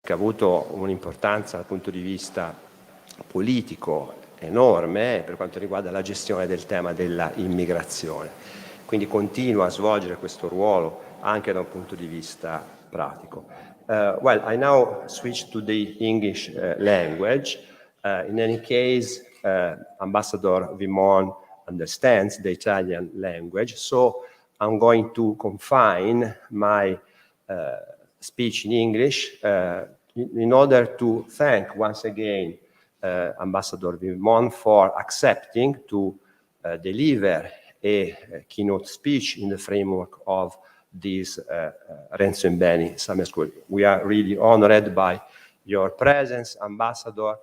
che ha avuto un'importanza dal punto di vista politico enorme per quanto riguarda la gestione del tema della immigrazione. Quindi continua a svolgere questo ruolo anche da un punto di vista pratico. Well, I now switch to the English language. In any case, Ambassador Vimont understands the Italian language, so I'm going to confine my speech in English in order to thank once again Ambassador Vimont for accepting to deliver a keynote speech in the framework of this Renzo Imbeni Summer School. We are really honored by your presence, Ambassador,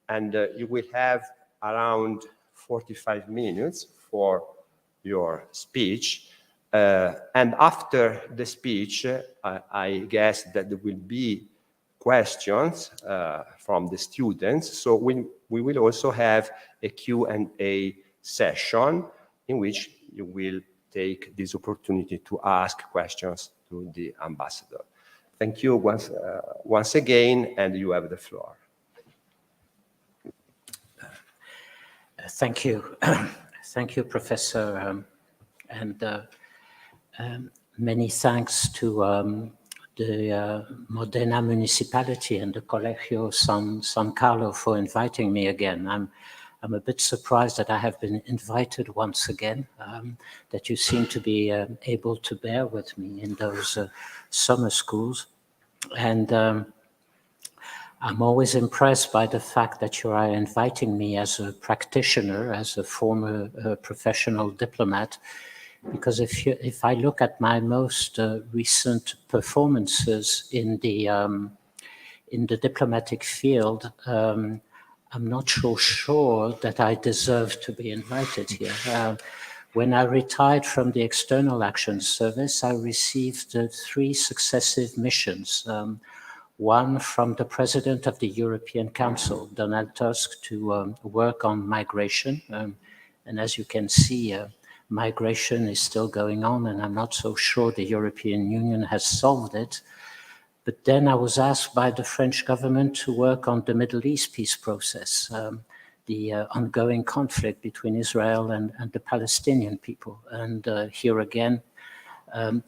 and you will have around 45 minutes for your speech. And after the speech, I guess that there will be questions from the students. So we will also have a Q&A session in which you will take this opportunity to ask questions to the ambassador. Thank you once again, and you have the floor. Thank you. Thank you, Professor, and many thanks to the Modena municipality and the Colegio San Carlo for inviting me again. I'm a bit surprised that I have been invited once again, that you seem to be able to bear with me in those summer schools. And I'm always impressed by the fact that you are inviting me as a practitioner, as a former professional diplomat, because if I look at my most recent performances in the diplomatic field, I'm not sure that I deserve to be invited here. When I retired from the External Action Service, I received 3 successive missions. One from the President of the European Council, Donald Tusk, to work on migration. And as you can see, migration is still going on, and I'm not so sure the European Union has solved it. But then I was asked by the French government to work on the Middle East peace process, the ongoing conflict between Israel and the Palestinian people. And here again,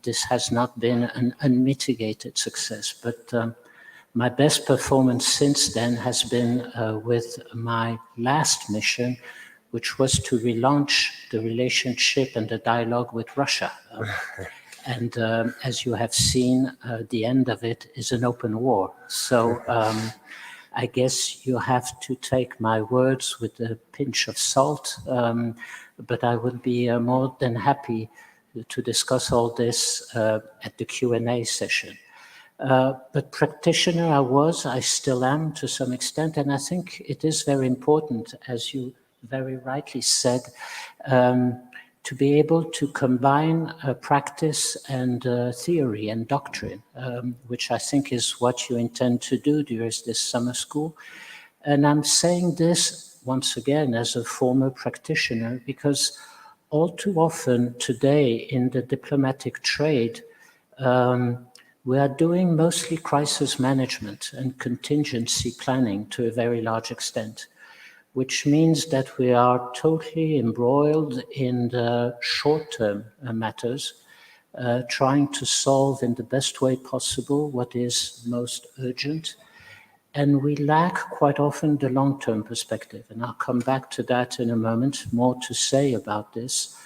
this has not been an unmitigated success. But my best performance since then has been with my last mission, which was to relaunch the relationship and the dialogue with Russia. And as you have seen, the end of it is an open war. So I guess you have to take my words with a pinch of salt, but I would be more than happy to discuss all this at the Q&A session. But practitioner I still am to some extent, and I think it is very important, as you very rightly said, to be able to combine practice and theory and doctrine, which I think is what you intend to do during this summer school. And I'm saying this once again as a former practitioner, because all too often today in the diplomatic trade, we are doing mostly crisis management and contingency planning to a very large extent, which means that we are totally embroiled in the short-term matters, trying to solve in the best way possible what is most urgent. And we lack quite often the long-term perspective. And I'll come back to that in a moment, more to say about this.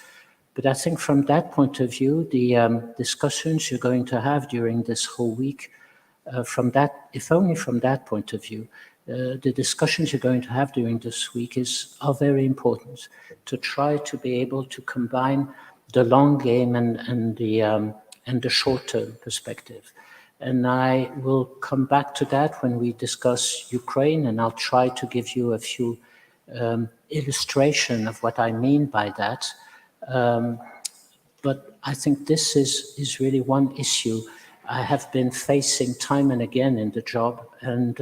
But I think from that point of view, the discussions you're going to have during this whole week, if only from that point of view, the discussions you're going to have during this week are very important to try to be able to combine the long game and the short-term perspective. And I will come back to that when we discuss Ukraine, and I'll try to give you a few illustration of what I mean by that. But I think this is really one issue I have been facing time and again in the job, and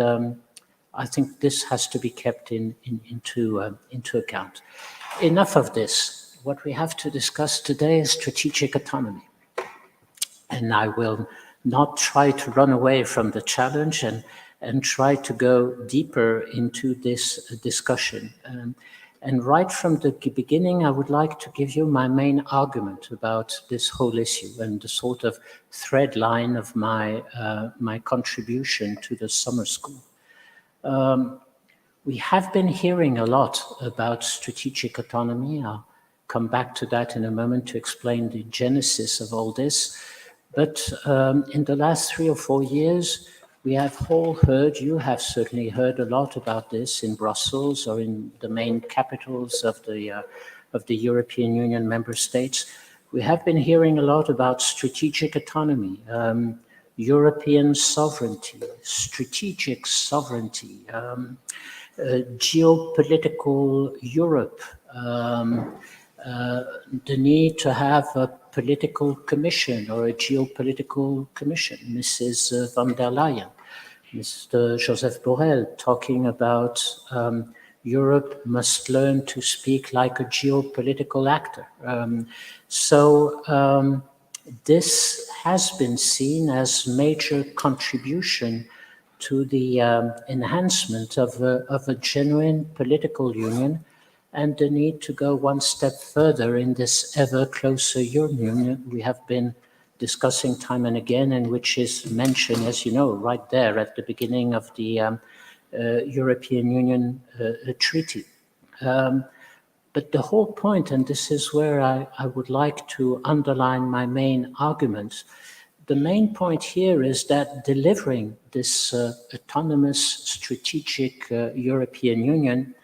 I think this has to be kept into account. Enough of this. What we have to discuss today is strategic autonomy. And I will not try to run away from the challenge, and and try to go deeper into this discussion. And right from the beginning, I would like to give you my main argument about this whole issue and the sort of thread line of my, my contribution to the summer school. We have been hearing a lot about strategic autonomy. I'll come back to that in a moment to explain the genesis of all this. But in the last 3 or 4 years, we have all heard, you have certainly heard a lot about this in Brussels or in the main capitals of the European Union member states. We have been hearing a lot about strategic autonomy, European sovereignty, strategic sovereignty, geopolitical Europe, the need to have a political commission or a geopolitical commission. Mrs. von der Leyen, Mr. Joseph Borrell talking about Europe must learn to speak like a geopolitical actor. This has been seen as major contribution to the enhancement of a genuine political union and the need to go one step further in this ever closer union we have been discussing time and again, and which is mentioned, as you know, right there at the beginning of the European Union Treaty. But the whole point, and this is where I would like to underline my main arguments, the main point here is that delivering this autonomous strategic European Union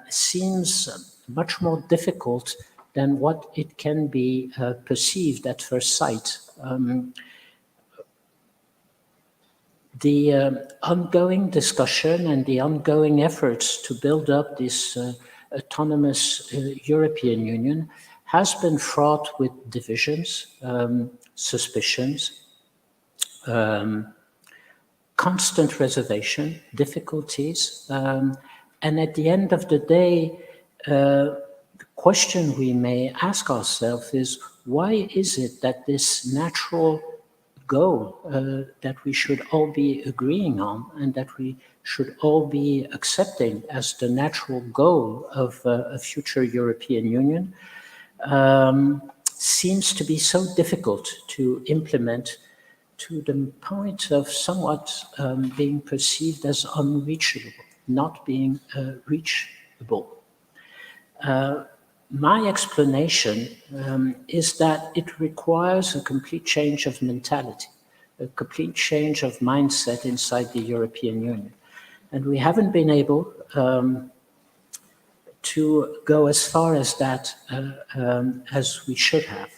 seems much more difficult than what it can be perceived at first sight. The ongoing discussion and the ongoing efforts to build up this autonomous European Union has been fraught with divisions, suspicions, constant reservation, difficulties, and at the end of the day, the question we may ask ourselves is, why is it that this natural goal that we should all be agreeing on and that we should all be accepting as the natural goal of a future European Union seems to be so difficult to implement, to the point of somewhat being perceived as unreachable, not being reachable. My explanation is that it requires a complete change of mentality, a complete change of mindset inside the European Union. And we haven't been able to go as far as that as we should have.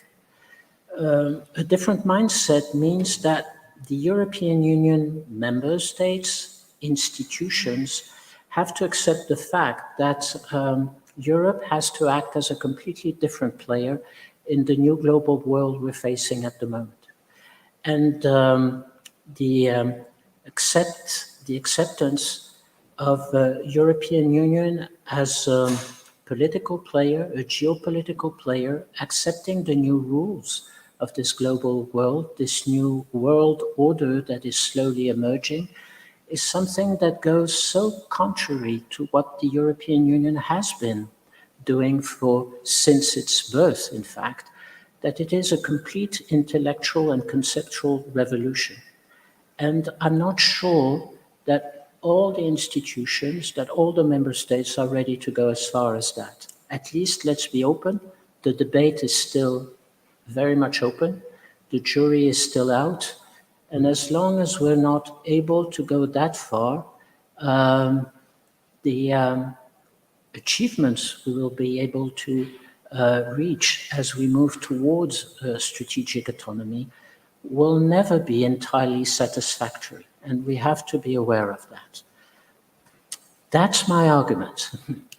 A different mindset means that the European Union member states, institutions, have to accept the fact that Europe has to act as a completely different player in the new global world we're facing at the moment. And the acceptance of the European Union as a political player, a geopolitical player, accepting the new rules of this global world, this new world order that is slowly emerging, is something that goes so contrary to what the European Union has been doing since its birth, in fact, that it is a complete intellectual and conceptual revolution. And I'm not sure that all the institutions, that all the member states are ready to go as far as that. At least let's be open. The debate is still very much open. The jury is still out. And as long as we're not able to go that far, the achievements we will be able to reach as we move towards strategic autonomy will never be entirely satisfactory. And we have to be aware of that. That's my argument.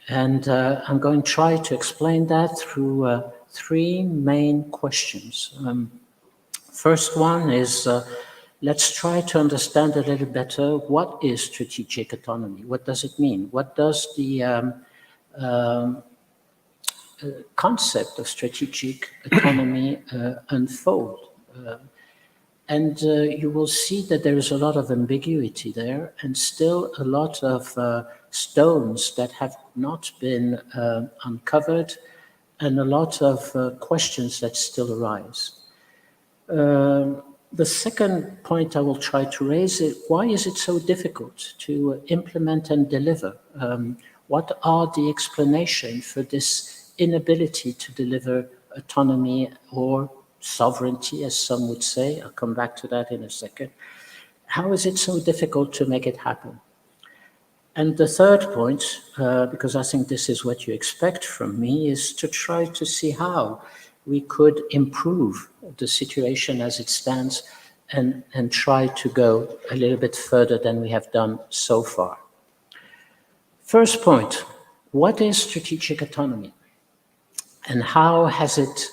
And I'm going to try to explain that through 3 main questions. First one is, let's try to understand a little better what is strategic autonomy. What does it mean? What does the concept of strategic autonomy unfold? And you will see that there is a lot of ambiguity there, and still a lot of stones that have not been uncovered, and a lot of questions that still arise. The second point I will try to raise is, why is it so difficult to implement and deliver? What are the explanations for this inability to deliver autonomy or sovereignty, as some would say? I'll come back to that in a second. How is it so difficult to make it happen? And the third point, because I think this is what you expect from me, is to try to see how we could improve the situation as it stands and try to go a little bit further than we have done so far. First point, what is strategic autonomy? And how has it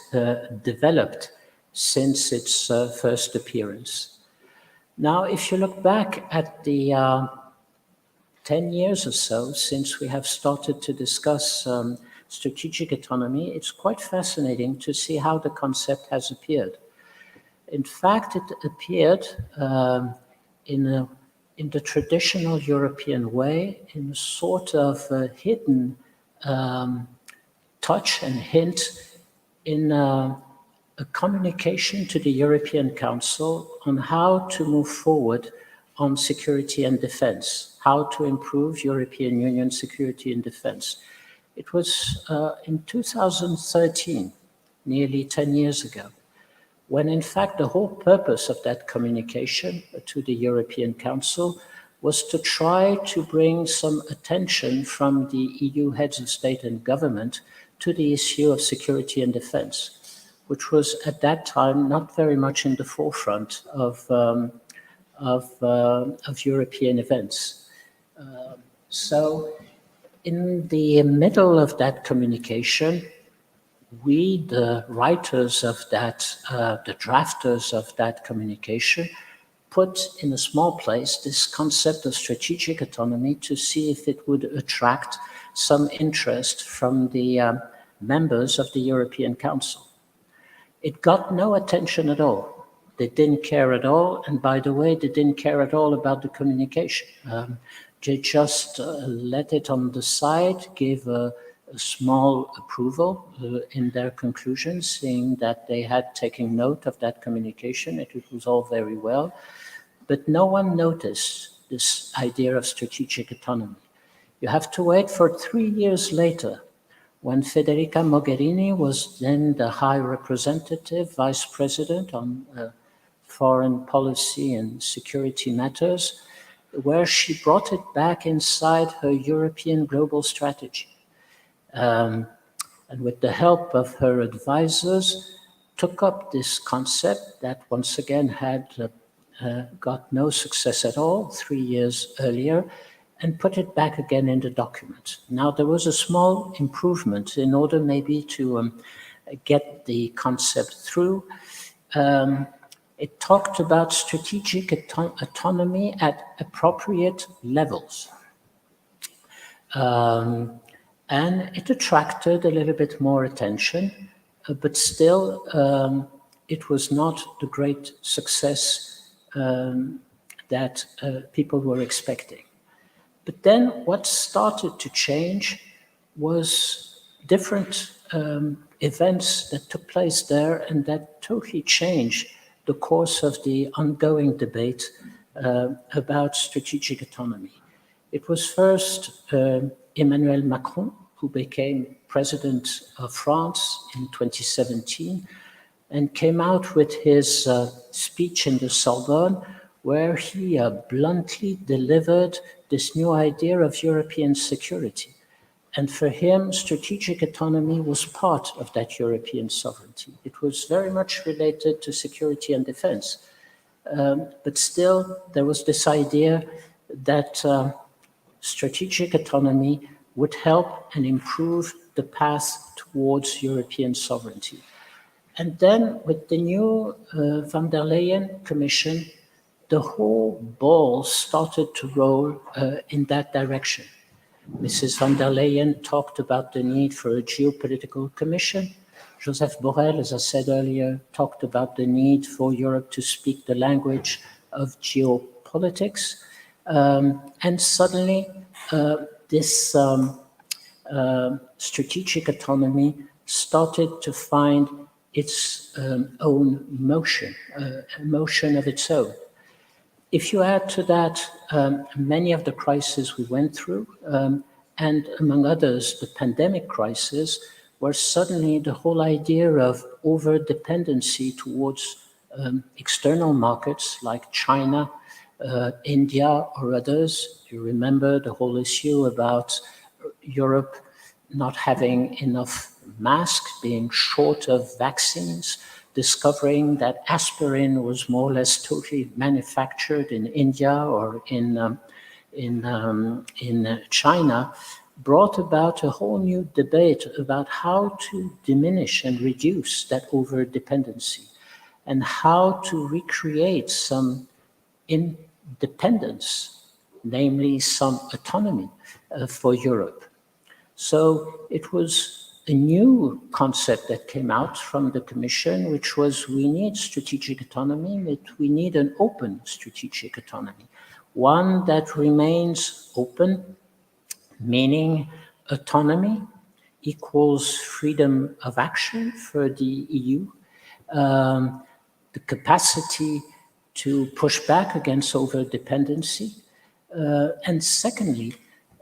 developed since its first appearance? Now, if you look back at the 10 years or so since we have started to discuss strategic autonomy, it's quite fascinating to see how the concept has appeared. In fact, it appeared in the traditional European way, in a sort of hidden touch and hint in a communication to the European Council on how to move forward on security and defense, how to improve European Union security and defense. It was in 2013, nearly 10 years ago, when in fact the whole purpose of that communication to the European Council was to try to bring some attention from the EU heads of state and government to the issue of security and defense, which was at that time not very much in the forefront of European events. So in the middle of that communication, we, the writers of that, the drafters of that communication, put in a small place this concept of strategic autonomy to see if it would attract some interest from the members of the European Council. It got no attention at all. They didn't care at all, and by the way, they didn't care at all about the communication. They just let it on the side, gave a small approval in their conclusions, saying that they had taken note of that communication. It was all very well, but no one noticed this idea of strategic autonomy. You have to wait for 3 years later, when Federica Mogherini was then the High Representative, Vice President on foreign policy and security matters, where she brought it back inside her European global strategy. And with the help of her advisors, took up this concept that once again had got no success at all 3 years earlier, and put it back again in the document. Now, there was a small improvement in order maybe to get the concept through. It talked about strategic autonomy at appropriate levels. And it attracted a little bit more attention, but still it was not the great success that people were expecting. But then what started to change was different events that took place there, and that totally changed the course of the ongoing debate about strategic autonomy. It was first Emmanuel Macron, who became president of France in 2017, and came out with his speech in the Sorbonne, where he bluntly delivered this new idea of European security. And for him, strategic autonomy was part of that European sovereignty. It was very much related to security and defense. But still, there was this idea that strategic autonomy would help and improve the path towards European sovereignty. And then with the new von der Leyen Commission, the whole ball started to roll in that direction. Mrs. von der Leyen talked about the need for a geopolitical commission. Joseph Borrell, as I said earlier, talked about the need for Europe to speak the language of geopolitics. And suddenly, this strategic autonomy started to find its own motion, a motion of its own. If you add to that many of the crises we went through, and among others, the pandemic crisis, where suddenly the whole idea of over-dependency towards external markets like China, India, or others. You remember the whole issue about Europe not having enough masks, being short of vaccines, discovering that aspirin was more or less totally manufactured in India or in China, brought about a whole new debate about how to diminish and reduce that over-dependency and how to recreate some independence, namely some autonomy for Europe. So it was a new concept that came out from the Commission, which was we need strategic autonomy, but we need an open strategic autonomy, one that remains open, meaning autonomy equals freedom of action for the EU, the capacity to push back against over-dependency, and secondly,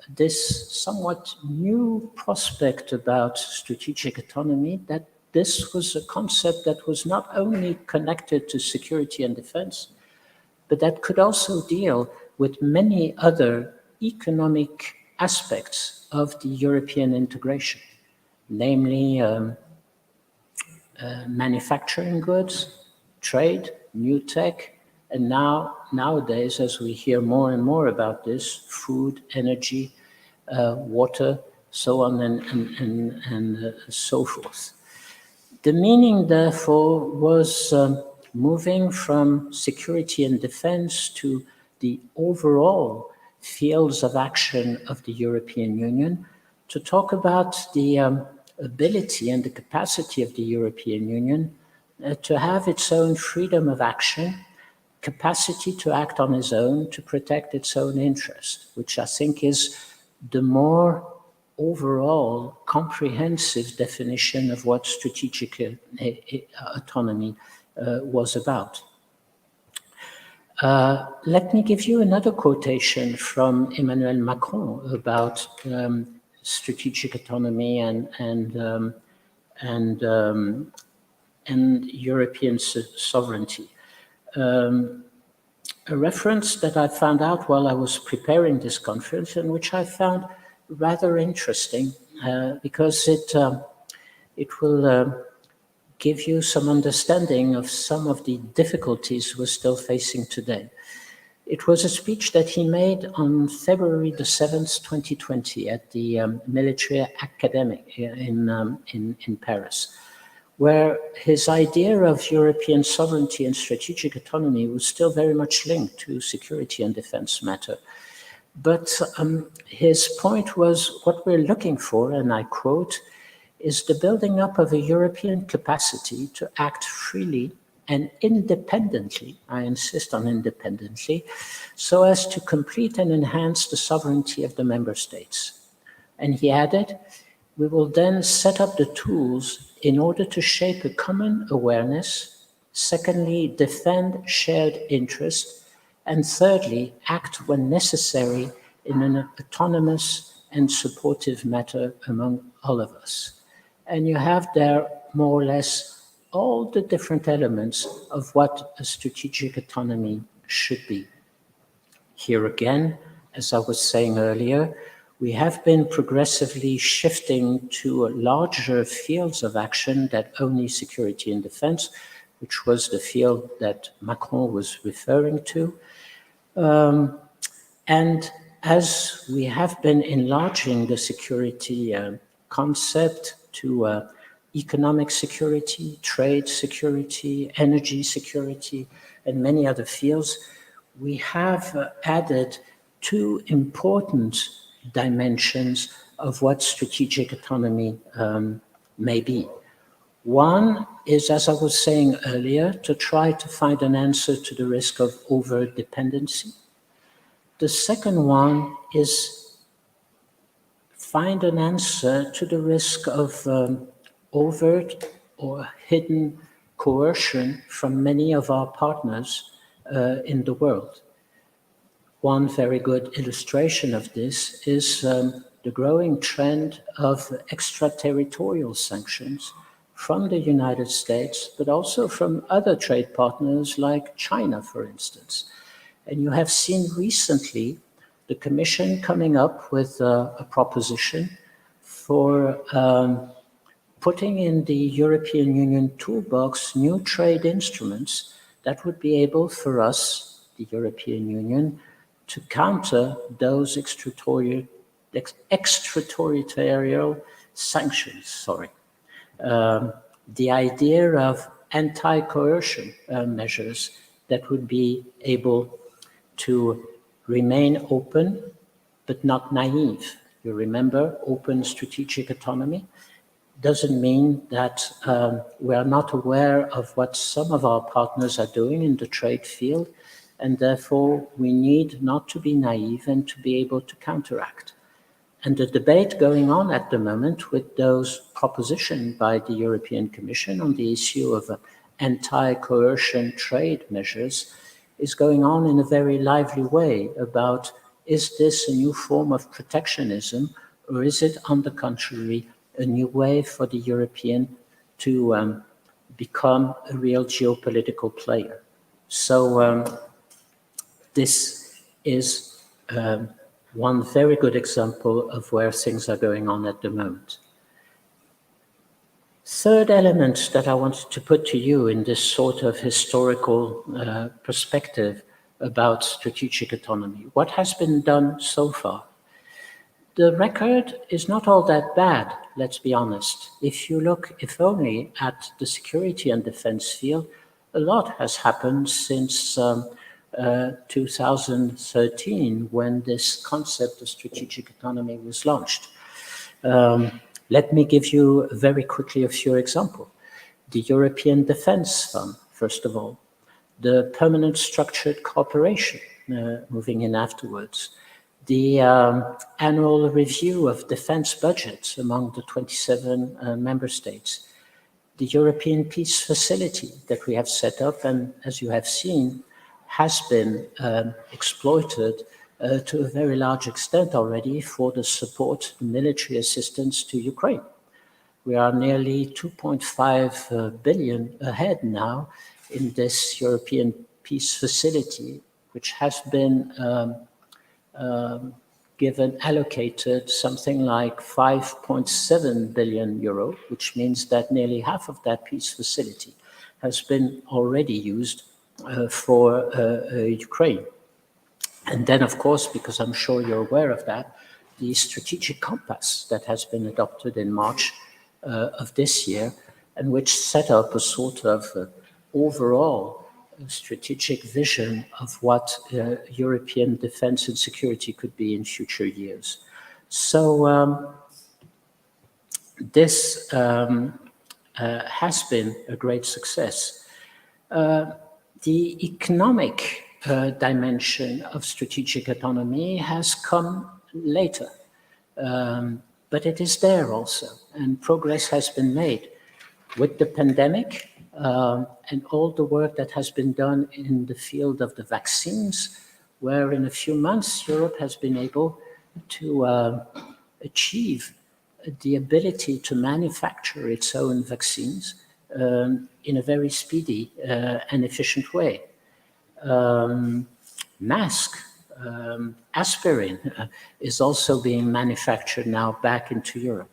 this somewhat new prospect about strategic autonomy, that this was a concept that was not only connected to security and defense, but that could also deal with many other economic aspects of the European integration, namely manufacturing goods, trade, new tech, and nowadays, as we hear more and more about this, food, energy, water, so on and so forth. The meaning, therefore, was moving from security and defense to the overall fields of action of the European Union to talk about the ability and the capacity of the European Union to have its own freedom of action, capacity to act on its own, to protect its own interest, which I think is the more overall comprehensive definition of what strategic autonomy was about. Let me give you another quotation from Emmanuel Macron about strategic autonomy and European sovereignty. A reference that I found out while I was preparing this conference, and which I found rather interesting because it will give you some understanding of some of the difficulties we're still facing today. It was a speech that he made on February the 7th, 2020 at the Military Academy in Paris, where his idea of European sovereignty and strategic autonomy was still very much linked to security and defense matter. But his point was what we're looking for, and I quote, is the building up of a European capacity to act freely and independently, I insist on independently, so as to complete and enhance the sovereignty of the member states. And he added, we will then set up the tools in order to shape a common awareness, secondly, defend shared interest, and thirdly, act when necessary in an autonomous and supportive manner among all of us. And you have there more or less all the different elements of what a strategic autonomy should be. Here again, as I was saying earlier, we have been progressively shifting to larger fields of action than only security and defense, which was the field that Macron was referring to. And as we have been enlarging the security concept to economic security, trade security, energy security, and many other fields, we have added two important dimensions of what strategic autonomy may be. One is, as I was saying earlier, to try to find an answer to the risk of over-dependency. The second one is find an answer to the risk of overt or hidden coercion from many of our partners in the world. One very good illustration of this is the growing trend of extraterritorial sanctions from the United States, but also from other trade partners like China, for instance. And you have seen recently the Commission coming up with a proposition for putting in the European Union toolbox new trade instruments that would be able for us, the European Union, to counter those extraterritorial sanctions, the idea of anti-coercion measures that would be able to remain open but not naive. You remember, open strategic autonomy doesn't mean that we are not aware of what some of our partners are doing in the trade field, and therefore we need not to be naive and to be able to counteract. And the debate going on at the moment with those propositions by the European Commission on the issue of anti-coercion trade measures is going on in a very lively way about, is this a new form of protectionism, or is it, on the contrary, a new way for the European to become a real geopolitical player? So this is one very good example of where things are going on at the moment. Third element that I wanted to put to you in this sort of historical perspective about strategic autonomy. What has been done so far? The record is not all that bad, let's be honest. If you look, if only, at the security and defense field, a lot has happened since 2013, when this concept of strategic autonomy was launched. Let me give you very quickly a few examples. The European Defence Fund, first of all, the permanent structured cooperation, moving in afterwards, the annual review of defense budgets among the 27 member states, the European Peace Facility that we have set up, and as you have seen, has been exploited to a very large extent already for the support, military assistance to Ukraine. We are nearly 2.5 billion ahead now in this European Peace Facility, which has been allocated something like 5.7 billion euro, which means that nearly half of that peace facility has been already used for Ukraine. And then, of course, because I'm sure you're aware of that, the strategic compass that has been adopted in March of this year, and which set up a sort of overall strategic vision of what European defense and security could be in future years. So this has been a great success. The economic dimension of strategic autonomy has come later, but it is there also, and progress has been made. With the pandemic and all the work that has been done in the field of the vaccines, where in a few months Europe has been able to achieve the ability to manufacture its own vaccines in a very speedy and efficient way. Aspirin is also being manufactured now back into Europe.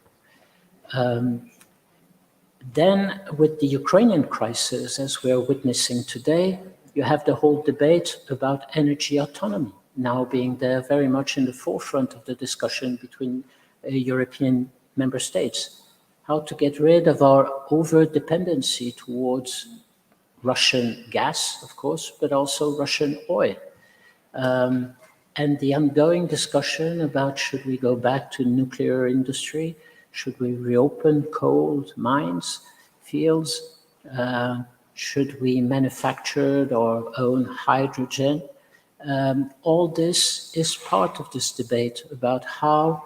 Then with the Ukrainian crisis, as we are witnessing today, you have the whole debate about energy autonomy now being there very much in the forefront of the discussion between European member states. How to get rid of our over-dependency towards Russian gas, of course, but also Russian oil. And the ongoing discussion about should we go back to nuclear industry, should we reopen coal mines, fields? Should we manufacture or own hydrogen? All this is part of this debate about how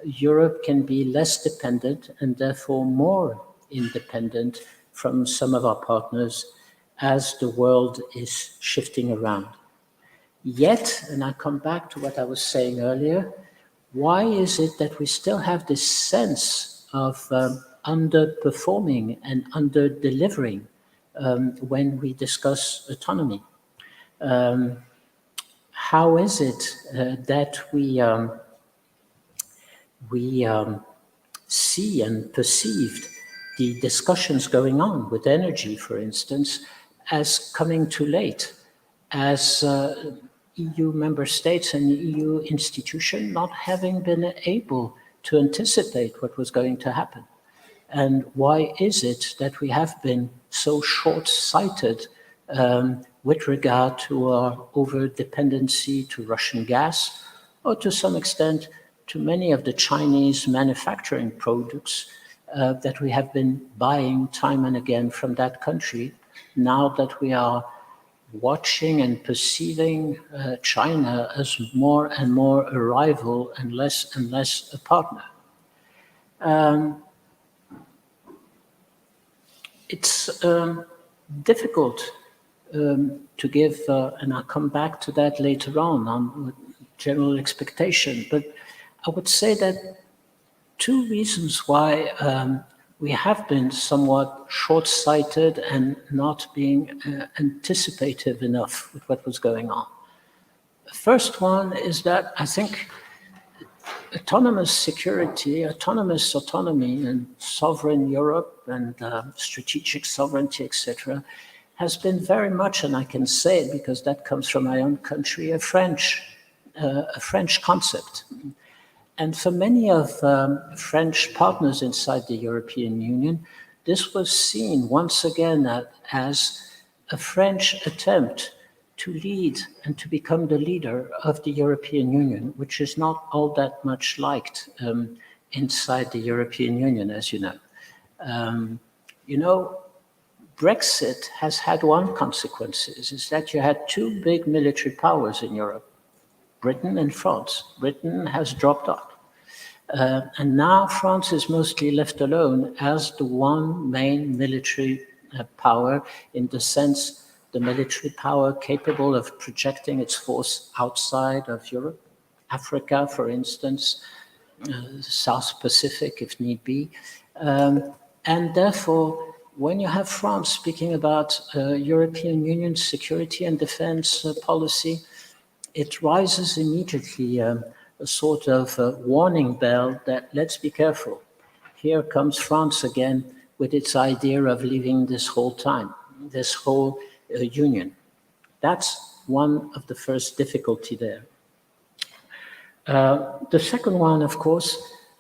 Europe can be less dependent and therefore more independent from some of our partners as the world is shifting around. Yet, and I come back to what I was saying earlier, why is it that we still have this sense of underperforming and under-delivering when we discuss autonomy? How is it that we see and perceived the discussions going on with energy, for instance, as coming too late, as EU member states and EU institutions not having been able to anticipate what was going to happen? And why is it that we have been so short-sighted with regard to our over-dependency to Russian gas, or to some extent to many of the Chinese manufacturing products that we have been buying time and again from that country, now that we are watching and perceiving China as more and more a rival and less a partner. It's difficult to give, and I'll come back to that later on general expectation, but I would say that two reasons why we have been somewhat short-sighted and not being anticipative enough with what was going on. The first one is that I think autonomous security, autonomy and sovereign Europe and strategic sovereignty, etc., has been very much, and I can say it because that comes from my own country, a French concept. And for many of French partners inside the European Union, this was seen once again as a French attempt to lead and to become the leader of the European Union, which is not all that much liked inside the European Union, as you know. Brexit has had one consequence, is that you had two big military powers in Europe, Britain and France. Britain has dropped off. And now France is mostly left alone as the one main military power, in the sense the military power capable of projecting its force outside of Europe, Africa, for instance, South Pacific, if need be. And therefore, when you have France speaking about European Union security and defense policy, it rises immediately a sort of warning bell that let's be careful. Here comes France again with its idea of leaving this whole union. That's one of the first difficulty there. The second one, of course,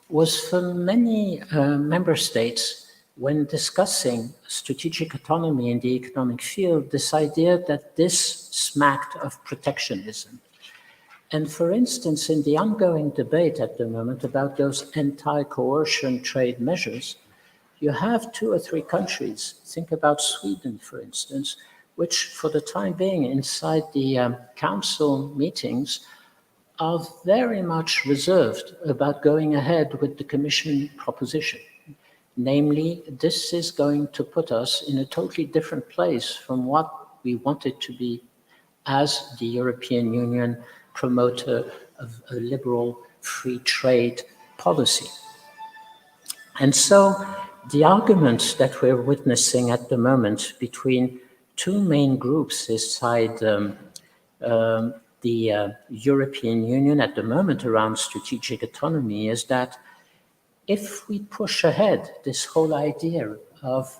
was for many member states, when discussing strategic autonomy in the economic field, this idea that this smacked of protectionism. And for instance, in the ongoing debate at the moment about those anti-coercion trade measures, you have 2 or 3 countries, think about Sweden, for instance, which for the time being inside the council meetings are very much reserved about going ahead with the Commission proposition. Namely, this is going to put us in a totally different place from what we wanted to be as the European Union promoter of a liberal free trade policy. And so the arguments that we're witnessing at the moment between 2 main groups inside the European Union at the moment around strategic autonomy is that if we push ahead this whole idea of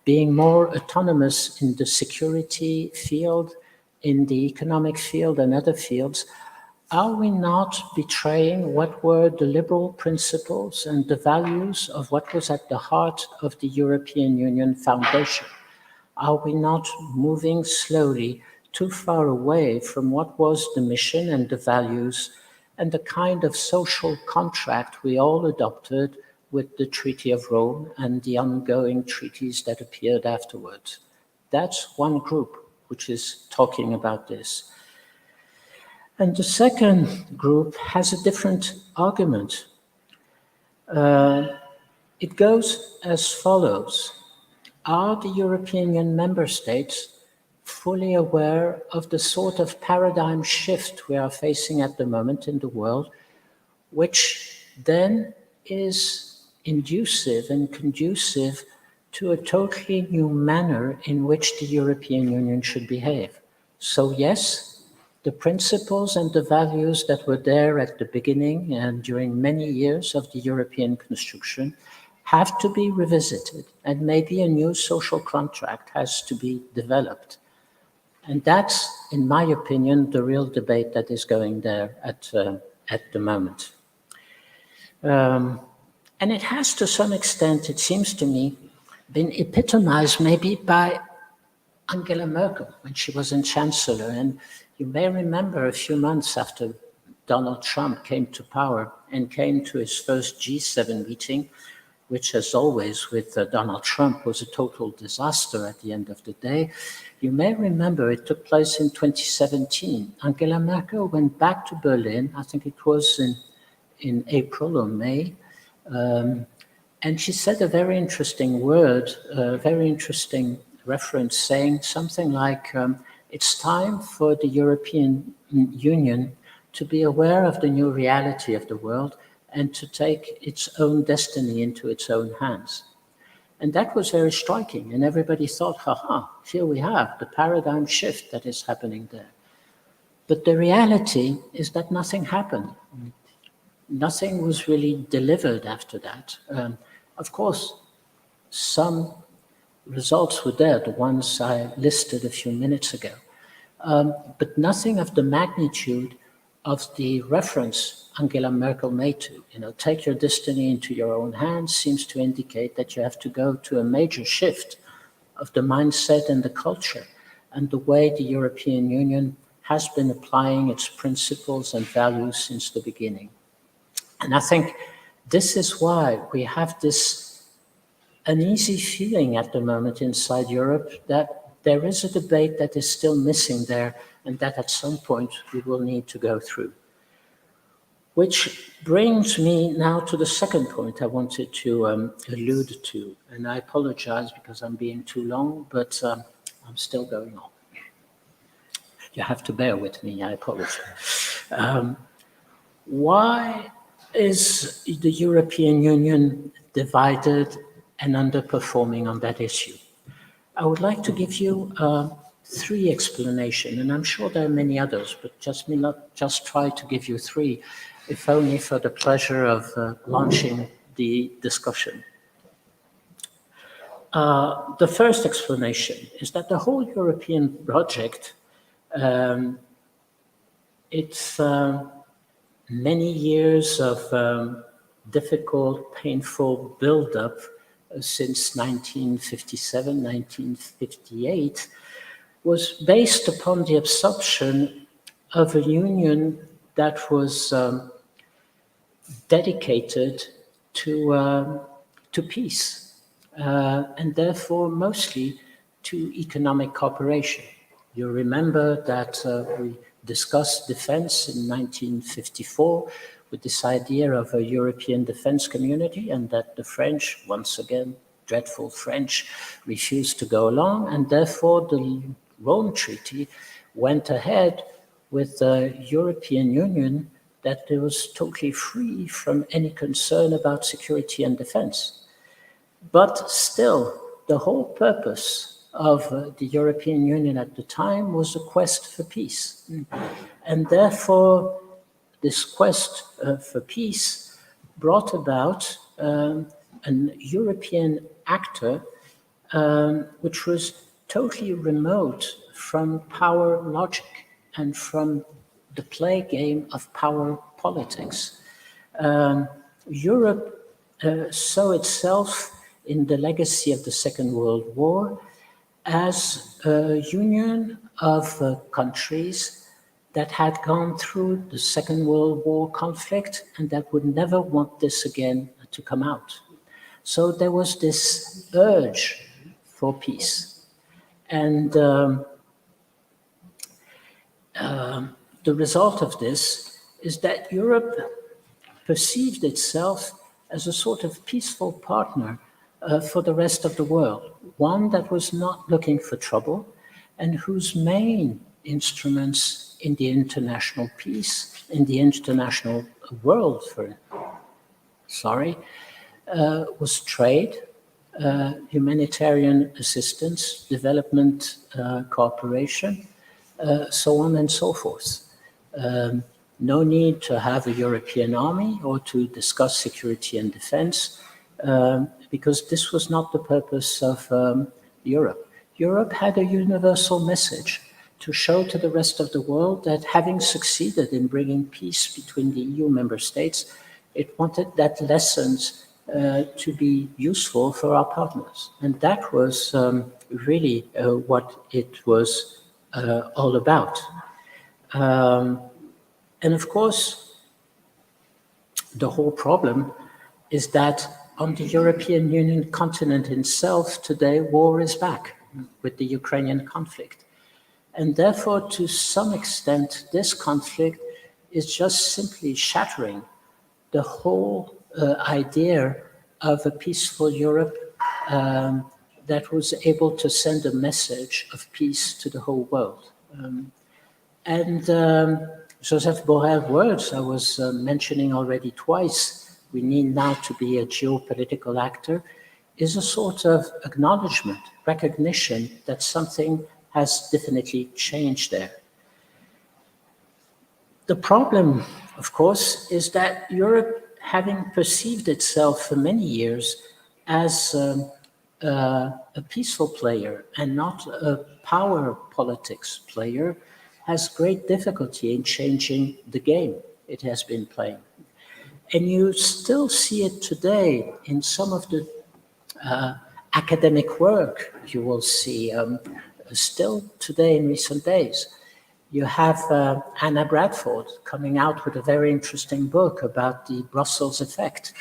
being more autonomous in the security field, in the economic field and other fields, are we not betraying what were the liberal principles and the values of what was at the heart of the European Union foundation? Are we not moving slowly too far away from what was the mission and the values and the kind of social contract we all adopted with the Treaty of Rome and the ongoing treaties that appeared afterwards. That's one group which is talking about this. And the second group has a different argument. It goes as follows. Are the European Union member states fully aware of the sort of paradigm shift we are facing at the moment in the world, which then is inducive and conducive to a totally new manner in which the European Union should behave? So yes, the principles and the values that were there at the beginning and during many years of the European construction have to be revisited, and maybe a new social contract has to be developed. And that's, in my opinion, the real debate that is going there at the moment. And it has, to some extent, it seems to me, been epitomized maybe by Angela Merkel when she was in Chancellor. And you may remember a few months after Donald Trump came to power and came to his first G7 meeting, which, as always, with Donald Trump was a total disaster at the end of the day. You may remember it took place in 2017. Angela Merkel went back to Berlin, I think it was in April or May, and she said a very interesting word, a very interesting reference, saying something like, it's time for the European Union to be aware of the new reality of the world and to take its own destiny into its own hands. And that was very striking, and everybody thought, here we have the paradigm shift that is happening there. But the reality is that nothing happened. Nothing was really delivered after that. Of course, some results were there, the ones I listed a few minutes ago, but nothing of the magnitude of the reference Angela Merkel made to, take your destiny into your own hands, seems to indicate that you have to go to a major shift of the mindset and the culture and the way the European Union has been applying its principles and values since the beginning. And I think this is why we have this uneasy feeling at the moment inside Europe that there is a debate that is still missing there and that at some point we will need to go through. Which brings me now to the second point I wanted to allude to. And I apologize because I'm being too long, but I'm still going on. You have to bear with me, I apologize. Why is the European Union divided and underperforming on that issue? I would like to give you three explanations, and I'm sure there are many others, but just try to give you three, if only for the pleasure of launching the discussion. The first explanation is that the whole European project, it's many years of difficult, painful build-up since 1957, 1958, was based upon the assumption of a union that was dedicated to peace, and therefore mostly to economic cooperation. You remember that we discussed defense in 1954 with this idea of a European defense community, and that the French, once again, dreadful French, refused to go along, and therefore the Rome Treaty went ahead with a European Union that was totally free from any concern about security and defense. But still, the whole purpose of the European Union at the time was a quest for peace. And therefore, this quest for peace brought about an European actor which was totally remote from power logic and from the play game of power politics. Europe saw itself in the legacy of the Second World War as a union of countries that had gone through the Second World War conflict and that would never want this again to come out. So there was this urge for peace. And the result of this is that Europe perceived itself as a sort of peaceful partner for the rest of the world, one that was not looking for trouble and whose main instruments in the international peace, in the international world, was trade, humanitarian assistance, development cooperation, so on and so forth. No need to have a European army or to discuss security and defense, because this was not the purpose of Europe. Europe had a universal message to show to the rest of the world that having succeeded in bringing peace between the EU member states, it wanted that lessons to be useful for our partners. And that was really what it was all about. And of course, the whole problem is that on the European Union continent itself today, war is back with the Ukrainian conflict. And therefore, to some extent, this conflict is just simply shattering the whole idea of a peaceful Europe that was able to send a message of peace to the whole world. Joseph Borrell's words I was mentioning already twice, we need now to be a geopolitical actor, is a sort of acknowledgement, recognition that something has definitely changed there. The problem, of course, is that Europe, having perceived itself for many years as a peaceful player and not a power politics player, has great difficulty in changing the game it has been playing. And you still see it today in some of the academic work you will see still today in recent days. You have Anna Bradford coming out with a very interesting book about the Brussels effect.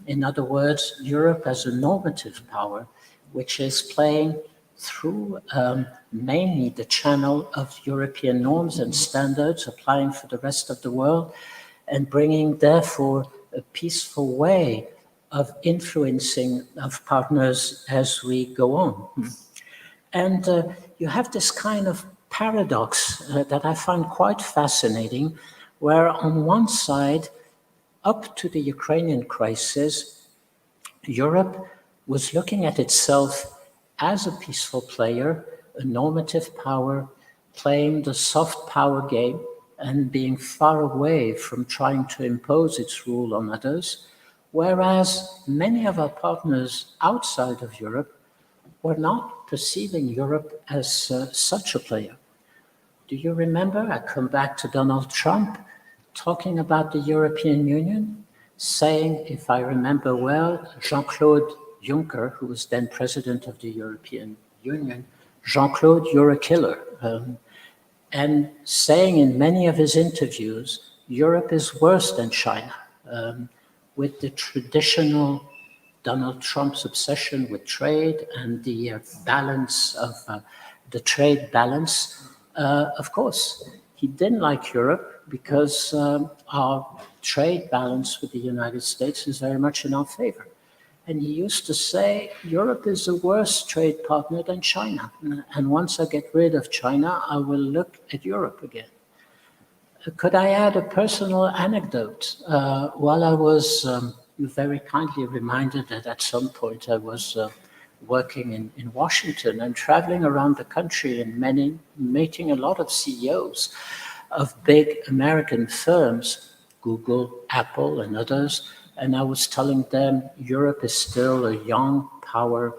In other words, Europe as a normative power, which is playing through mainly the channel of European norms and standards applying for the rest of the world, and bringing, therefore, a peaceful way of influencing of partners as we go on. And you have this kind of paradox that I find quite fascinating, where on one side, up to the Ukrainian crisis, Europe was looking at itself as a peaceful player, a normative power, playing the soft power game and being far away from trying to impose its rule on others, whereas many of our partners outside of Europe were not perceiving Europe as such a player. Do you remember, I come back to Donald Trump, talking about the European Union, saying, if I remember well, Jean-Claude Juncker, who was then president of the European Union, Jean-Claude, you're a killer. And saying in many of his interviews, Europe is worse than China, with the traditional Donald Trump's obsession with trade and the balance of the trade balance. Of course, he didn't like Europe because our trade balance with the United States is very much in our favor. And he used to say, Europe is a worse trade partner than China. And once I get rid of China, I will look at Europe again. Could I add a personal anecdote? While I was, you very kindly reminded that at some point I was working in Washington and traveling around the country and meeting a lot of CEOs of big American firms, Google, Apple, and others. And I was telling them Europe is still a young power,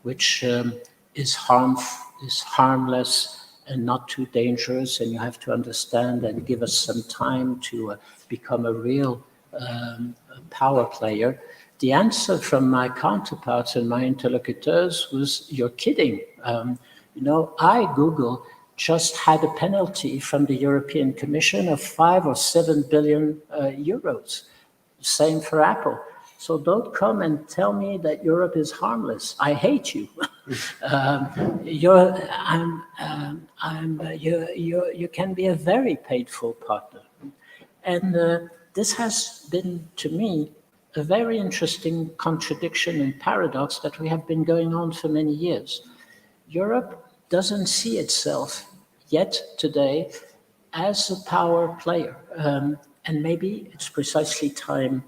which is harmless and not too dangerous. And you have to understand and give us some time to become a real power player. The answer from my counterparts and my interlocutors was, you're kidding. Google just had a penalty from the European Commission of 5 or 7 billion euros. Same for Apple. So don't come and tell me that Europe is harmless. I hate you. You can be a very painful partner. And this has been, to me, a very interesting contradiction and paradox that we have been going on for many years. Europe doesn't see itself yet today as a power player. And maybe it's precisely time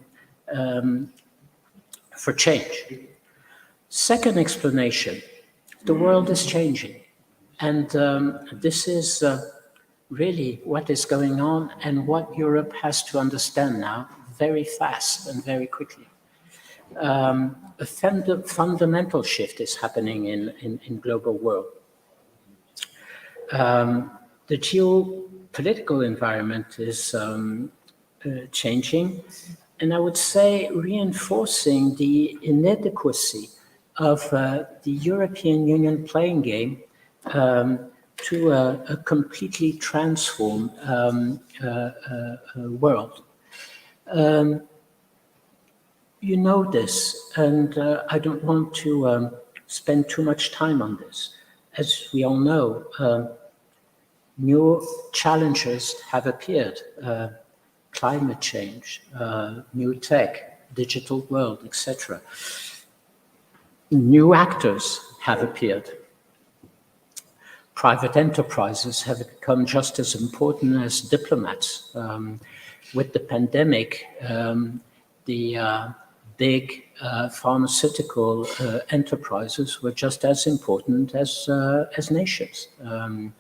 for change. Second explanation, the world is changing. And this is really what is going on and what Europe has to understand now very fast and very quickly. A fundamental shift is happening in global world. The geopolitical environment is changing, and I would say reinforcing the inadequacy of the European Union playing game to a completely transformed world. You know this, and I don't want to spend too much time on this. As we all know, new challenges have appeared. Climate change, new tech, digital world, etc. New actors have appeared. Private enterprises have become just as important as diplomats. With the pandemic, the big pharmaceutical enterprises were just as important as nations. And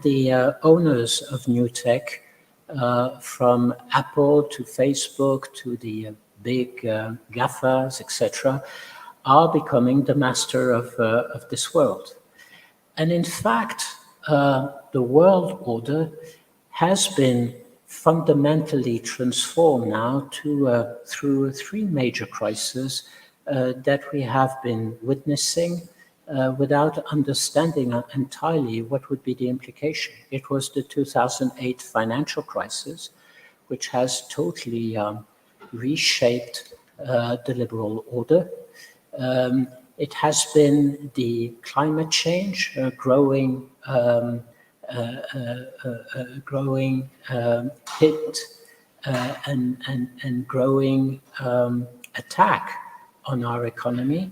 the owners of new tech, from Apple to Facebook to the big GAFAs, etc., are becoming the master of this world. And in fact, the world order has been fundamentally transformed now through three major crises that we have been witnessing without understanding entirely what would be the implication. It was the 2008 financial crisis, which has totally reshaped the liberal order. It has been the climate change, growing hit and growing attack on our economy.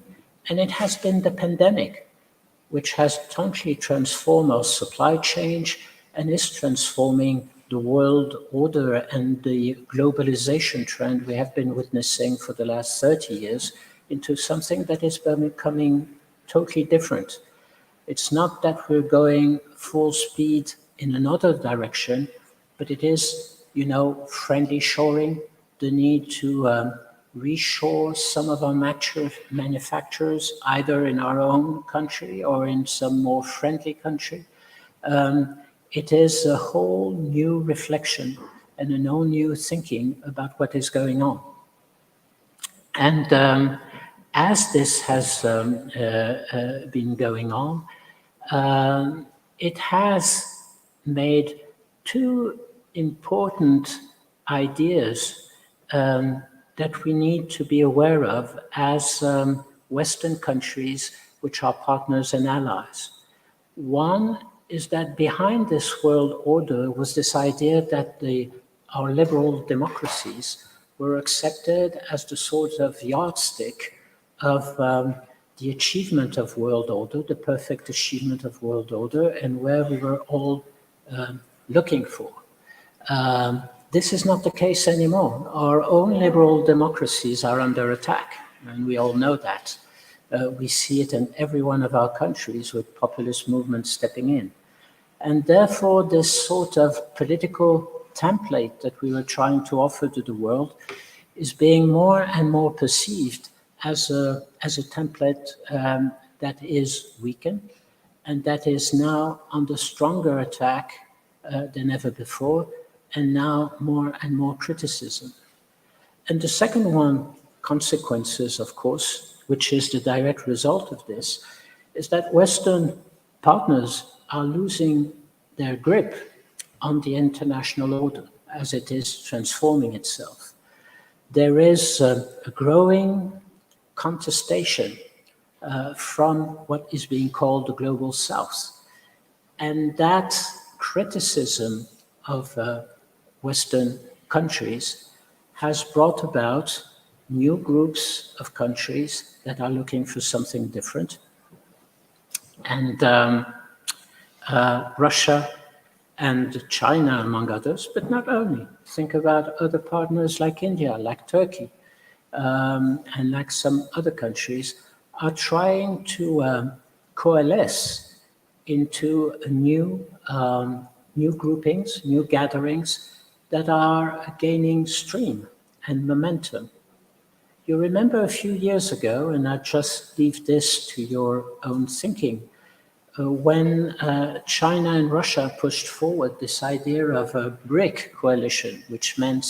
And it has been the pandemic, which has totally transformed our supply chain and is transforming the world order and the globalization trend we have been witnessing for the last 30 years into something that is becoming totally different. It's not that we're going full speed in another direction, but it is, friendly shoring, the need to reshore some of our manufacturers, either in our own country or in some more friendly country. It is a whole new reflection and a whole new thinking about what is going on. And as this has been going on, it has made two important ideas that we need to be aware of as Western countries, which are partners and allies. One is that behind this world order was this idea that our liberal democracies were accepted as the sort of yardstick of the achievement of world order, the perfect achievement of world order, and where we were all looking for. This is not the case anymore. Our own liberal democracies are under attack, and we all know that. We see it in every one of our countries with populist movements stepping in. And therefore, this sort of political template that we were trying to offer to the world is being more and more perceived as a template that is weakened and that is now under stronger attack than ever before, and now more and more criticism. And the second one, consequences, of course, which is the direct result of this, is that Western partners are losing their grip on the international order as it is transforming itself. there is a growing contestation from what is being called the Global South. And that criticism of Western countries has brought about new groups of countries that are looking for something different. And Russia and China, among others, but not only. Think about other partners like India, like Turkey, and like some other countries, are trying to coalesce into a new groupings, new gatherings that are gaining stream and momentum. You remember a few years ago, and I just leave this to your own thinking, when China and Russia pushed forward this idea of a BRIC coalition, which meant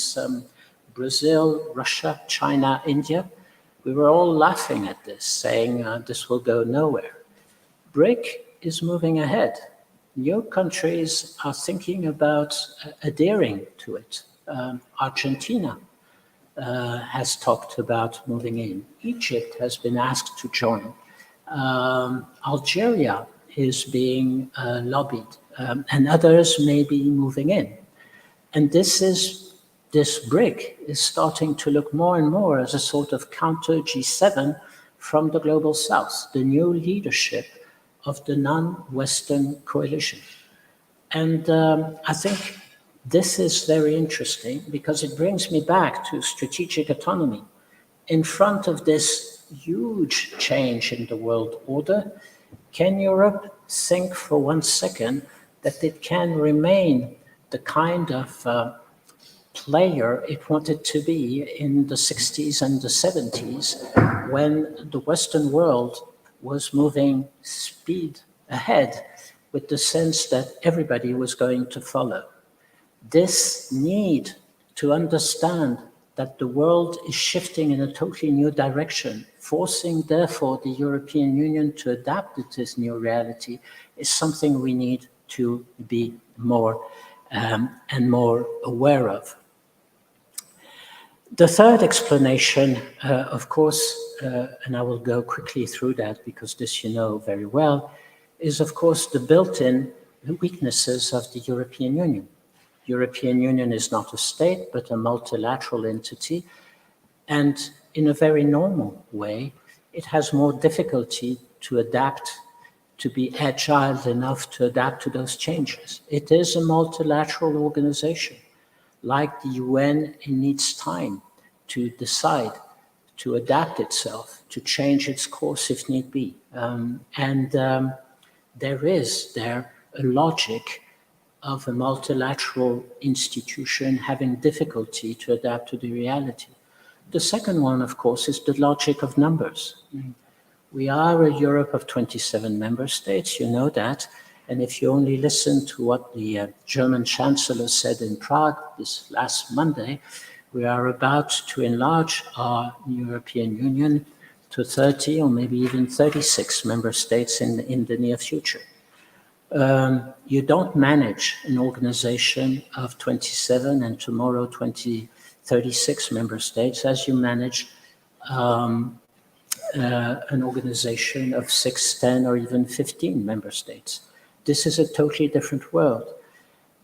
Brazil, Russia, China, India, we were all laughing at this, saying this will go nowhere. BRIC is moving ahead. New countries are thinking about adhering to it. Argentina has talked about moving in. Egypt has been asked to join. Algeria is being lobbied, and others may be moving in. And this BRIC is starting to look more and more as a sort of counter G7 from the Global South, the new leadership of the non-Western coalition. And I think this is very interesting because it brings me back to strategic autonomy. In front of this huge change in the world order, can Europe think for 1 second that it can remain the kind of player it wanted to be in the 60s and the 70s when the Western world was moving speed ahead with the sense that everybody was going to follow? This need to understand that the world is shifting in a totally new direction, forcing, therefore, the European Union to adapt to this new reality, is something we need to be more and more aware of. The third explanation, of course, and I will go quickly through that because this you know very well, is of course the built-in weaknesses of the European Union. European Union is not a state, but a multilateral entity. And in a very normal way, it has more difficulty to adapt, to be agile enough to adapt to those changes. It is a multilateral organization. Like the UN, it needs time to decide, to adapt itself, to change its course if need be. There is a logic of a multilateral institution having difficulty to adapt to the reality. The second one, of course, is the logic of numbers. We are a Europe of 27 member states, you know that. And if you only listen to what the German Chancellor said in Prague this last Monday, we are about to enlarge our European Union to 30 or maybe even 36 member states in the near future. You don't manage an organization of 27 and tomorrow 36 member states as you manage an organization of 6, 10, or even 15 member states. This is a totally different world.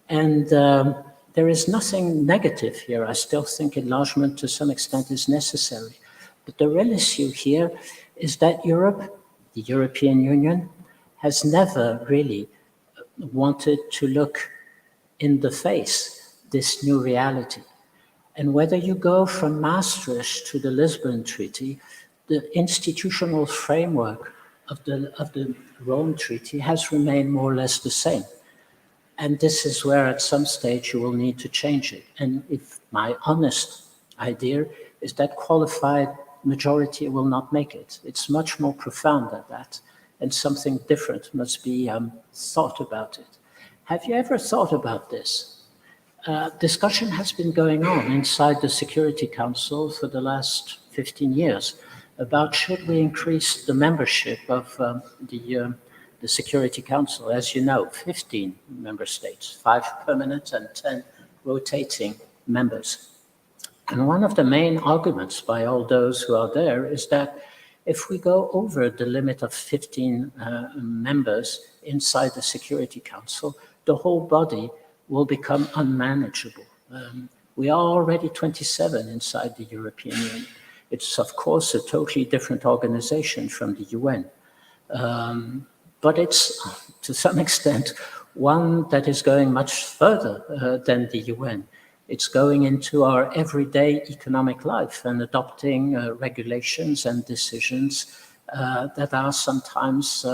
And there is nothing negative here. I still think enlargement to some extent is necessary. But the real issue here is that Europe, the European Union, has never really wanted to look in the face this new reality. And whether you go from Maastricht to the Lisbon Treaty, the institutional framework of the Rome Treaty has remained more or less the same. And this is where at some stage you will need to change it. And if my honest idea is that qualified majority will not make it. It's much more profound than that. And something different must be thought about it. Have you ever thought about this? Discussion has been going on inside the Security Council for the last 15 years about should we increase the membership of the Security Council. As you know, 15 member states, 5 permanent and 10 rotating members. And one of the main arguments by all those who are there is that if we go over the limit of 15 members inside the Security Council, the whole body will become unmanageable. We are already 27 inside the European Union. It's, of course, a totally different organization from the UN. But it's, to some extent, one that is going much further than the UN. It's going into our everyday economic life and adopting regulations and decisions that are sometimes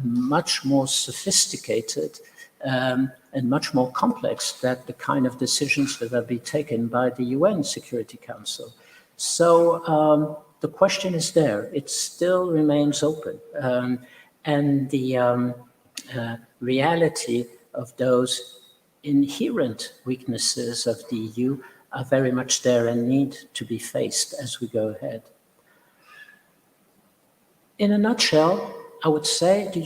much more sophisticated and much more complex than the kind of decisions that are being taken by the UN Security Council. So the question is there. It still remains open. And the reality of those inherent weaknesses of the EU are very much there and need to be faced as we go ahead. In a nutshell, I would say the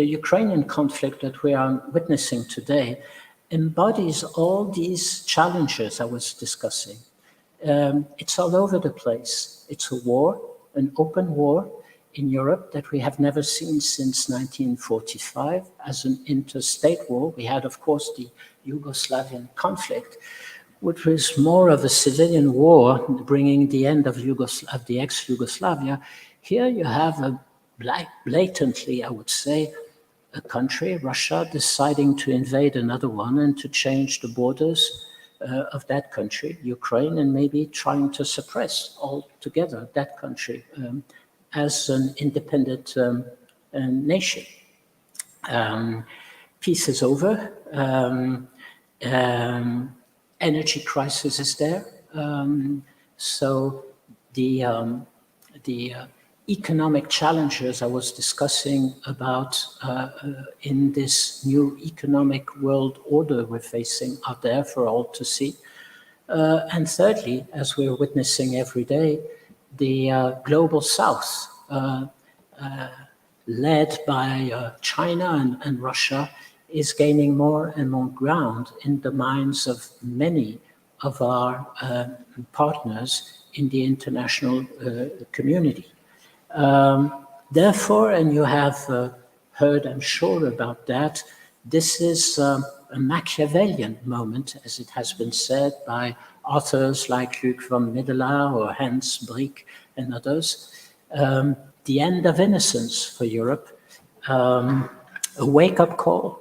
Ukrainian conflict that we are witnessing today embodies all these challenges I was discussing. It's all over the place. It's a war, an open war in Europe that we have never seen since 1945 as an interstate war. We had, of course, the Yugoslavian conflict, which was more of a civilian war bringing the end of the ex-Yugoslavia. Here you have a blatantly, I would say, a country, Russia, deciding to invade another one and to change the borders of that country, Ukraine, and maybe trying to suppress altogether that country as an independent nation. Peace is over. Energy crisis is there. So the economic challenges I was discussing about in this new economic world order we're facing are there for all to see. And thirdly, as we're witnessing every day, the global south, led by China and Russia, is gaining more and more ground in the minds of many of our partners in the international community. Therefore, and you have heard, I'm sure, about that, this is a Machiavellian moment, as it has been said by authors like Luc von Middelaar or Hans Briek and others. The end of innocence for Europe, a wake-up call,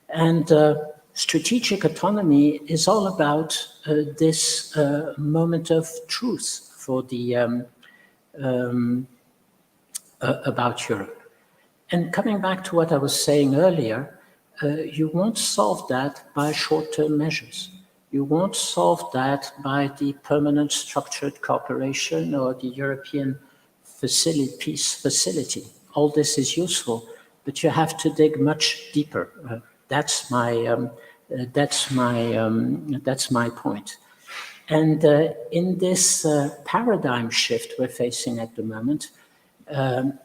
and strategic autonomy is all about this moment of truth for the about Europe. And coming back to what I was saying earlier, you won't solve that by short-term measures. You won't solve that by the permanent structured cooperation or the European peace facility. All this is useful, but you have to dig much deeper. That's my point. And in this paradigm shift we're facing at the moment,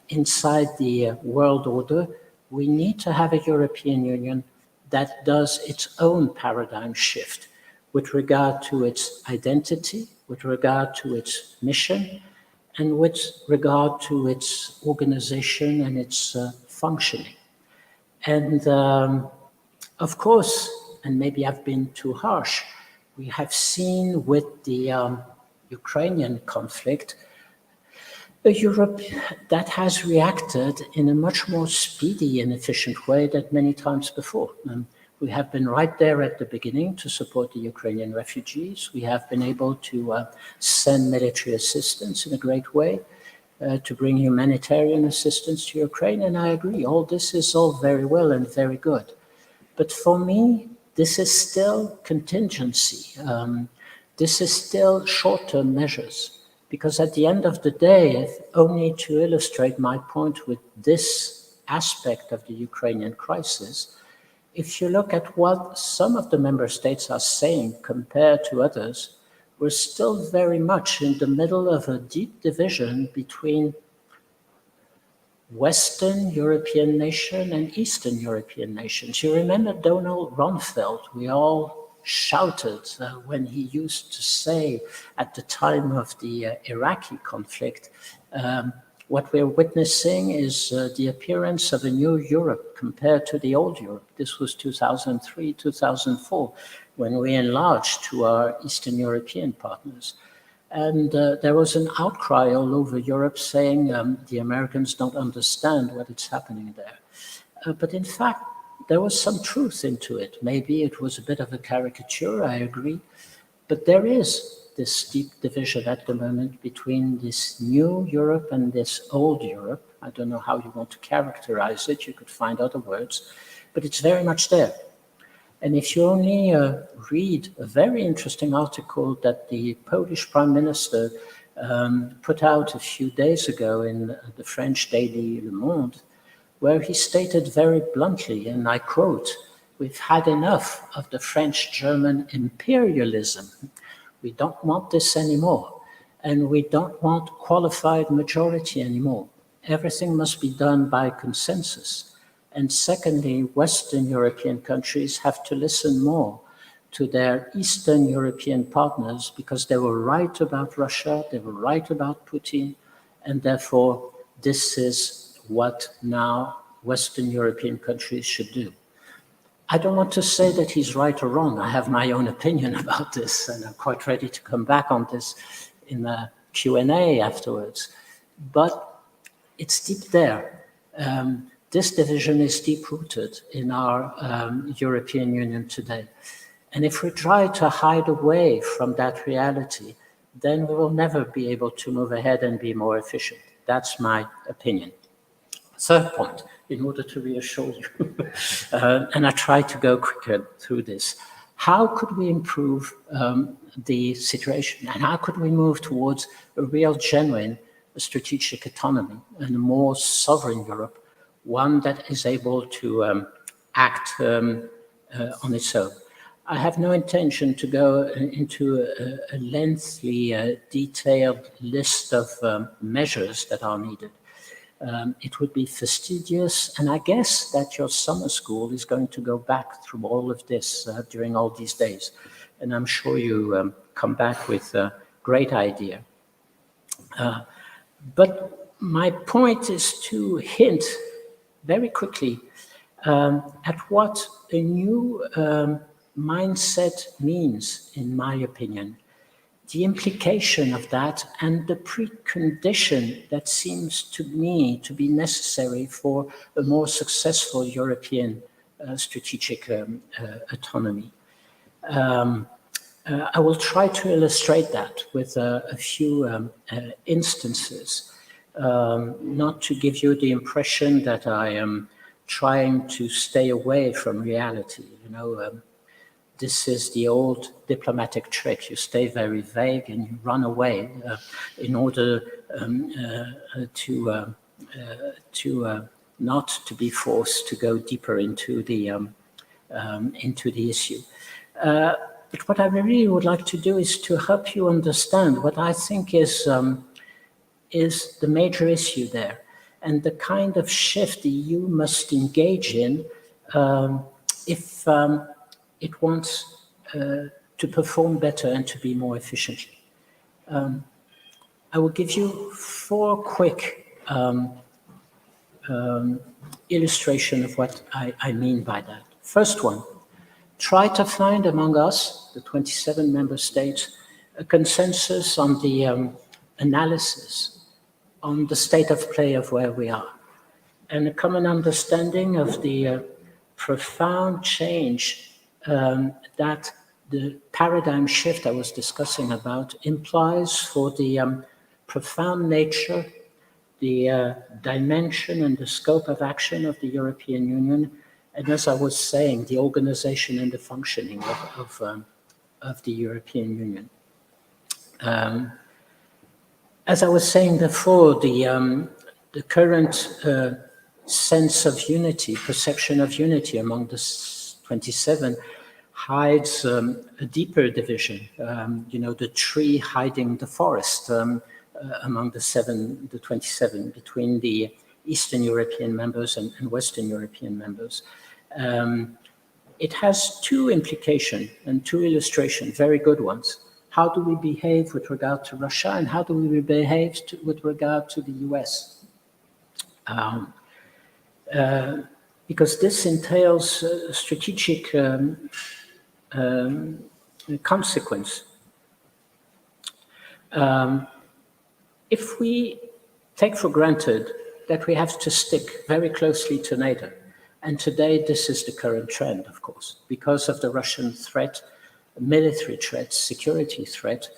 inside the world order, we need to have a European Union that does its own paradigm shift with regard to its identity, with regard to its mission, and with regard to its organization and its functioning. And of course, and maybe I've been too harsh, we have seen with the Ukrainian conflict, a Europe that has reacted in a much more speedy and efficient way than many times before. We have been right there at the beginning to support the Ukrainian refugees. We have been able to send military assistance in a great way, to bring humanitarian assistance to Ukraine. And I agree, all this is all very well and very good. But for me, this is still contingency. This is still short-term measures. Because at the end of the day, only to illustrate my point with this aspect of the Ukrainian crisis, if you look at what some of the member states are saying compared to others, we're still very much in the middle of a deep division between Western European nation and Eastern European nations. You remember Donald Rumsfeld, we all shouted when he used to say at the time of the Iraqi conflict, what we're witnessing is the appearance of a new Europe compared to the old Europe. This was 2003, 2004, when we enlarged to our Eastern European partners. And there was an outcry all over Europe saying the Americans don't understand what is happening there. But in fact, there was some truth into it. Maybe it was a bit of a caricature, I agree. But there is this deep division at the moment between this new Europe and this old Europe. I don't know how you want to characterize it. You could find other words, but it's very much there. And if you only read a very interesting article that the Polish Prime Minister put out a few days ago in the French daily Le Monde, where he stated very bluntly, and I quote, "We've had enough of the French-German imperialism. We don't want this anymore, and we don't want qualified majority anymore. Everything must be done by consensus. And secondly, Western European countries have to listen more to their Eastern European partners because they were right about Russia, they were right about Putin, and therefore this is what now Western European countries should do." I don't want to say that he's right or wrong. I have my own opinion about this, and I'm quite ready to come back on this in the Q&A afterwards. But it's deep there. This division is deep-rooted in our European Union today. And if we try to hide away from that reality, then we will never be able to move ahead and be more efficient. That's my opinion. Third point, in order to reassure you, and I try to go quicker through this, how could we improve the situation, and how could we move towards a real, genuine strategic autonomy and a more sovereign Europe, one that is able to act on its own? I have no intention to go into a lengthy, detailed list of measures that are needed. It would be fastidious, and I guess that your summer school is going to go back through all of this during all these days, and I'm sure you come back with a great idea. But my point is to hint very quickly at what a new mindset means, in my opinion. The implication of that and the precondition that seems to me to be necessary for a more successful European strategic autonomy. I will try to illustrate that with a few instances, not to give you the impression that I am trying to stay away from reality. You know, this is the old diplomatic trick. You stay very vague and you run away in order to not to be forced to go deeper into the issue. But what I really would like to do is to help you understand what I think is the major issue there, and the kind of shift the EU must engage in if it wants to perform better and to be more efficient. I will give you 4 quick illustrations of what I mean by that. First one, try to find among us, the 27 member states, a consensus on the analysis on the state of play of where we are, and a common understanding of the profound change that the paradigm shift I was discussing about implies for the profound nature, the dimension and the scope of action of the European Union, and as I was saying, the organization and the functioning of the European Union. As I was saying before, the current sense of unity, perception of unity among the 27 hides a deeper division, you know, the tree hiding the forest among the 27, between the Eastern European members and Western European members. it has two implications and two illustrations, very good ones. How do we behave with regard to Russia, and how do we behave with regard to the US? Because this entails strategic consequence. If we take for granted that we have to stick very closely to NATO, and today this is the current trend, of course, because of the Russian threat, military threat, security threat,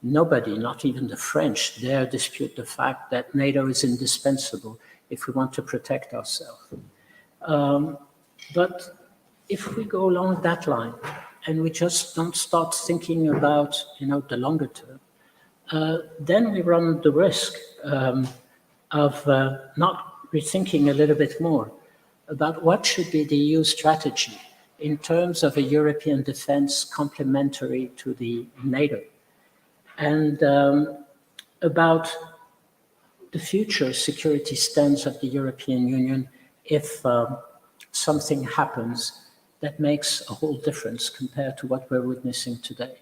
nobody, not even the French, dare dispute the fact that NATO is indispensable if we want to protect ourselves. But if we go along that line and we just don't start thinking about, the longer term, then we run the risk of not rethinking a little bit more about what should be the EU strategy in terms of a European defense complementary to the NATO, and about the future security stance of the European Union if something happens that makes a whole difference compared to what we're witnessing today.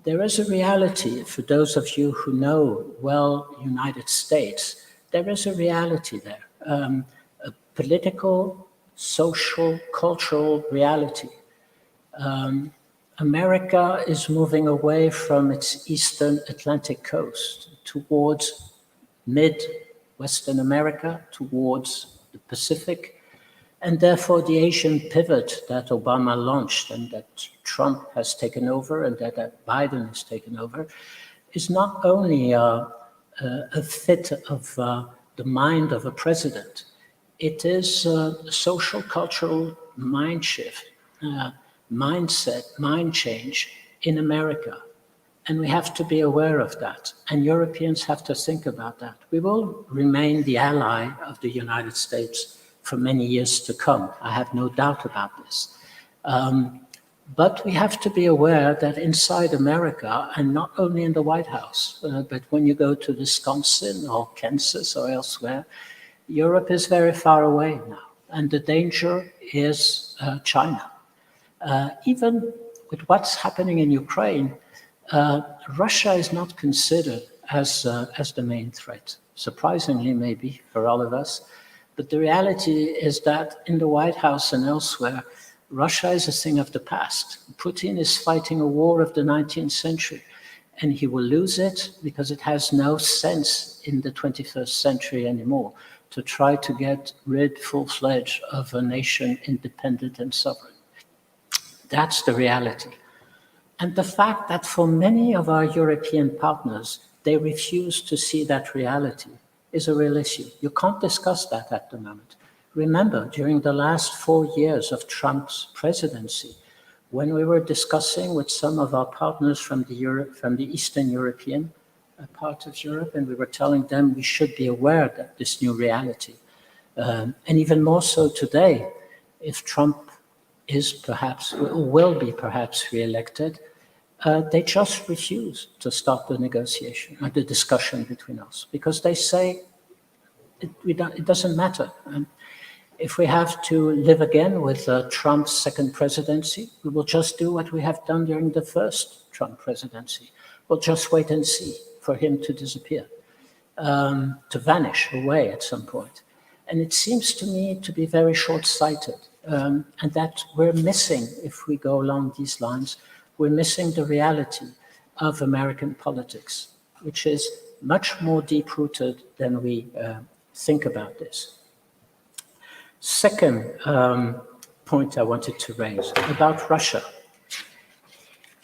There is a reality, for those of you who know well United States, there is a reality there, a political, social, cultural reality. America is moving away from its eastern Atlantic coast towards mid-Western America, towards the Pacific, and therefore the Asian pivot that Obama launched and that Trump has taken over and that Biden has taken over is not only a fit of the mind of a president, it is a social, cultural mind shift, mindset, mind change in America. And we have to be aware of that. And Europeans have to think about that. We will remain the ally of the United States for many years to come. I have no doubt about this. But we have to be aware that inside America, and not only in the White House, but when you go to Wisconsin or Kansas or elsewhere, Europe is very far away now. And the danger is China. Even with what's happening in Ukraine, Russia is not considered as the main threat. Surprisingly, maybe, for all of us. But the reality is that in the White House and elsewhere, Russia is a thing of the past. Putin is fighting a war of the 19th century, and he will lose it because it has no sense in the 21st century anymore to try to get rid full-fledged of a nation independent and sovereign. That's the reality. And the fact that for many of our European partners, they refuse to see that reality is a real issue. You can't discuss that at the moment. Remember, during the last 4 years of Trump's presidency, when we were discussing with some of our partners from the Eastern European part of Europe, and we were telling them we should be aware that this new reality, and even more so today, if Trump is perhaps, will be perhaps re-elected, they just refuse to start the negotiation or the discussion between us because they say it doesn't matter. If we have to live again with Trump's second presidency, we will just do what we have done during the first Trump presidency. We'll just wait and see for him to disappear, to vanish away at some point. And it seems to me to be very short-sighted, and that we're missing, if we go along these lines, we're missing the reality of American politics, which is much more deep-rooted than we think about this. Second point I wanted to raise about Russia.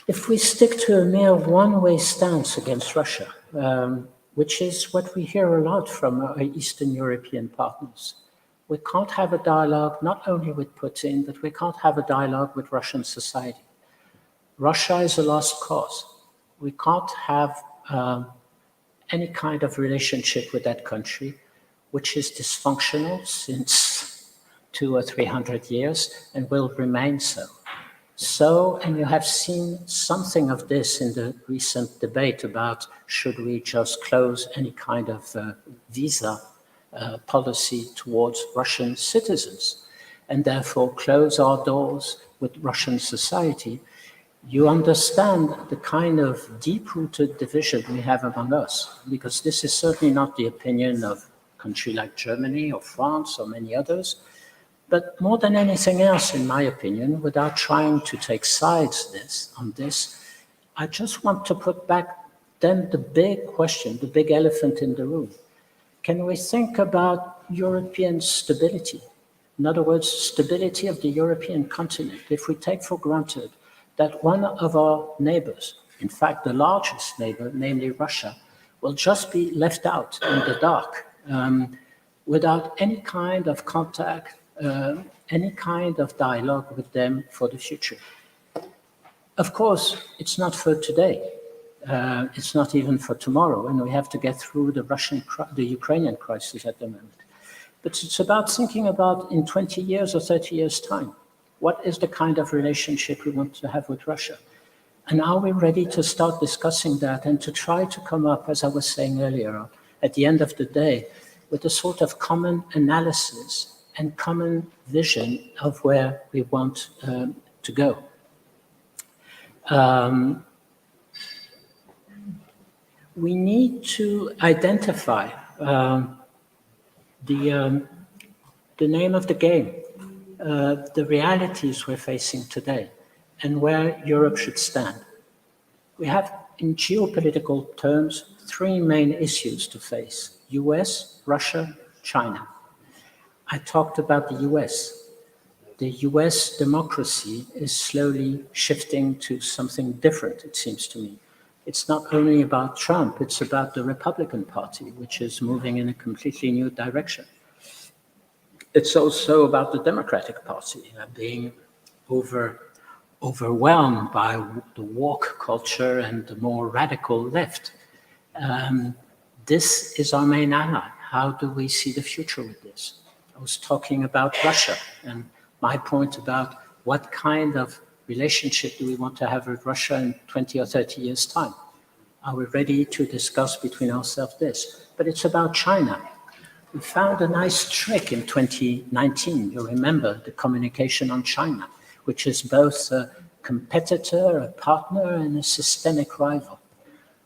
If we stick to a mere one-way stance against Russia, which is what we hear a lot from our Eastern European partners, we can't have a dialogue not only with Putin, but we can't have a dialogue with Russian society. Russia is a lost cause. We can't have any kind of relationship with that country, which is dysfunctional since 200 or 300 years and will remain so. So, and you have seen something of this in the recent debate about should we just close any kind of visa policy towards Russian citizens. and therefore close our doors with Russian society, you understand the kind of deep-rooted division we have among us, because this is certainly not the opinion of a country like Germany or France or many others. But more than anything else, in my opinion, without trying to take sides on this, I just want to put back then the big question, the big elephant in the room. Can we think about European stability? In other words, stability of the European continent. If we take for granted that one of our neighbors, in fact, the largest neighbor, namely Russia, will just be left out in the dark without any kind of contact, any kind of dialogue with them for the future. Of course, it's not for today. It's not even for tomorrow, and we have to get through the Ukrainian crisis at the moment. But it's about thinking about in 20 years or 30 years' time. What is the kind of relationship we want to have with Russia? And are we ready to start discussing that and to try to come up, as I was saying earlier, at the end of the day, with a sort of common analysis and common vision of where we want to go? We need to identify the name of the game, the realities we're facing today, and where Europe should stand. We have, in geopolitical terms, three main issues to face: US, Russia, China. I talked about the US. The US democracy is slowly shifting to something different, it seems to me. It's not only about Trump, it's about the Republican Party, which is moving in a completely new direction. It's also about the Democratic Party being overwhelmed by the woke culture and the more radical left. This is our main ally. How do we see the future with this? I was talking about Russia and my point about what kind of relationship do we want to have with Russia in 20 or 30 years' time? Are we ready to discuss between ourselves this? But it's about China. We found a nice trick in 2019. You remember the communication on China, which is both a competitor, a partner, and a systemic rival.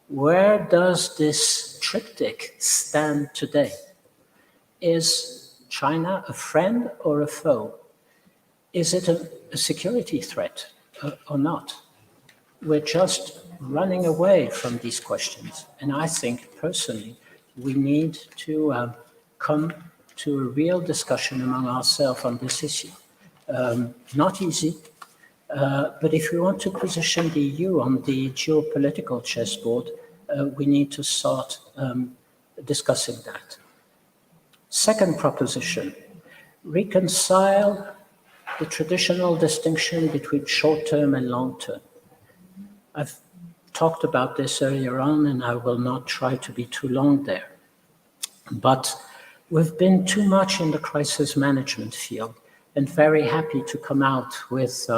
Where does this triptych stand today? Is China a friend or a foe? Is it a security threat or not? We're just running away from these questions. And I think, personally, we need to come to a real discussion among ourselves on this issue. Not easy, but if we want to position the EU on the geopolitical chessboard, we need to start discussing that. Second proposition, reconcile the traditional distinction between short-term and long-term. I've talked about this earlier on, and I will not try to be too long there. But we've been too much in the crisis management field and very happy to come out with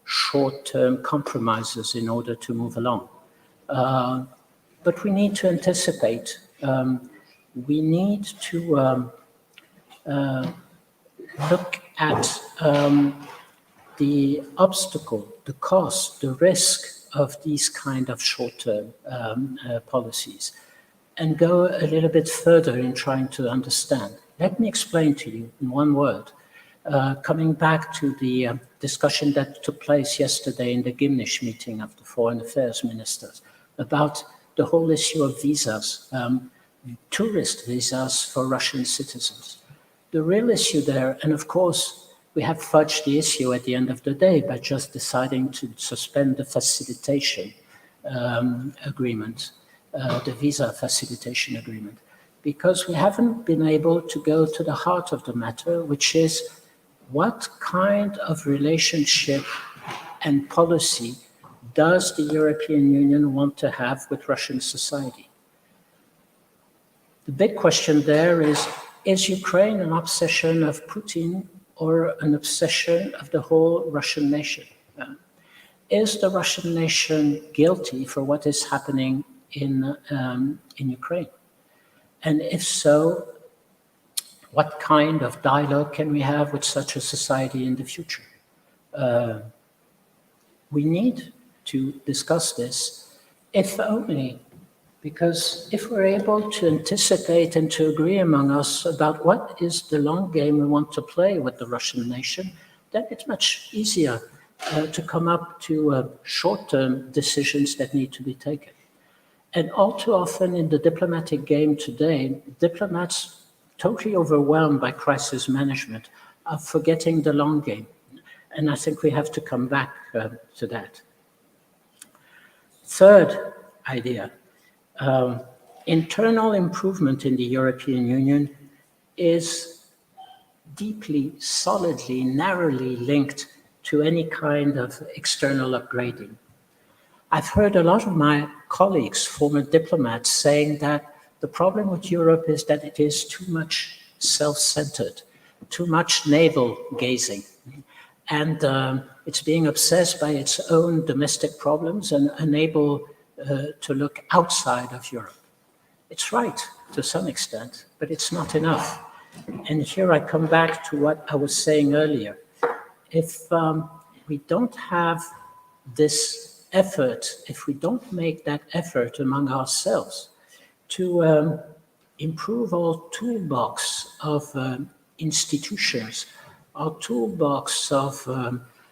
short-term compromises in order to move along. But we need to anticipate. We need to look at the obstacle, the cost, the risk of these kind of short-term policies, and go a little bit further in trying to understand. Let me explain to you in one word, coming back to the discussion that took place yesterday in the Gimnish meeting of the Foreign Affairs Ministers about the whole issue of visas, tourist visas for Russian citizens. The real issue there, and of course, we have fudged the issue at the end of the day by just deciding to suspend the facilitation agreement, the visa facilitation agreement, because we haven't been able to go to the heart of the matter, which is what kind of relationship and policy does the European Union want to have with Russian society? The big question there is Ukraine an obsession of Putin or an obsession of the whole Russian nation? Is the Russian nation guilty for what is happening in Ukraine? And if so, what kind of dialogue can we have with such a society in the future? We need to discuss this, if only because if we're able to anticipate and to agree among us about what is the long game we want to play with the Russian nation, then it's much easier to come up to short-term decisions that need to be taken. And all too often in the diplomatic game today, diplomats, totally overwhelmed by crisis management, are forgetting the long game. And I think we have to come back to that. Third idea, internal improvement in the European Union is deeply, solidly, narrowly linked to any kind of external upgrading. I've heard a lot of my colleagues, former diplomats, saying that the problem with Europe is that it is too much self-centered, too much navel-gazing, and it's being obsessed by its own domestic problems and unable to look outside of Europe. It's right to some extent, but it's not enough. And here I come back to what I was saying earlier. If we don't have this effort, if we don't make that effort among ourselves to improve our toolbox of institutions, our toolbox of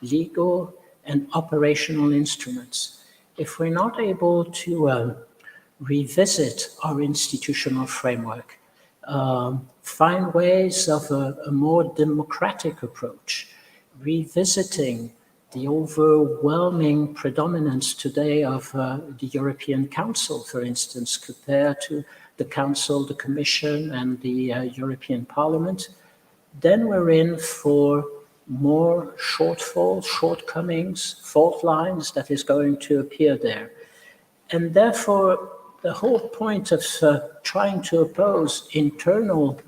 legal and operational instruments, if we're not able to revisit our institutional framework, find ways of a more democratic approach, revisiting the overwhelming predominance today of the European Council, for instance, compared to the Council, the Commission, and the European Parliament, then we're in for more shortfalls, shortcomings, fault lines that is going to appear there. And therefore, the whole point of trying to oppose internal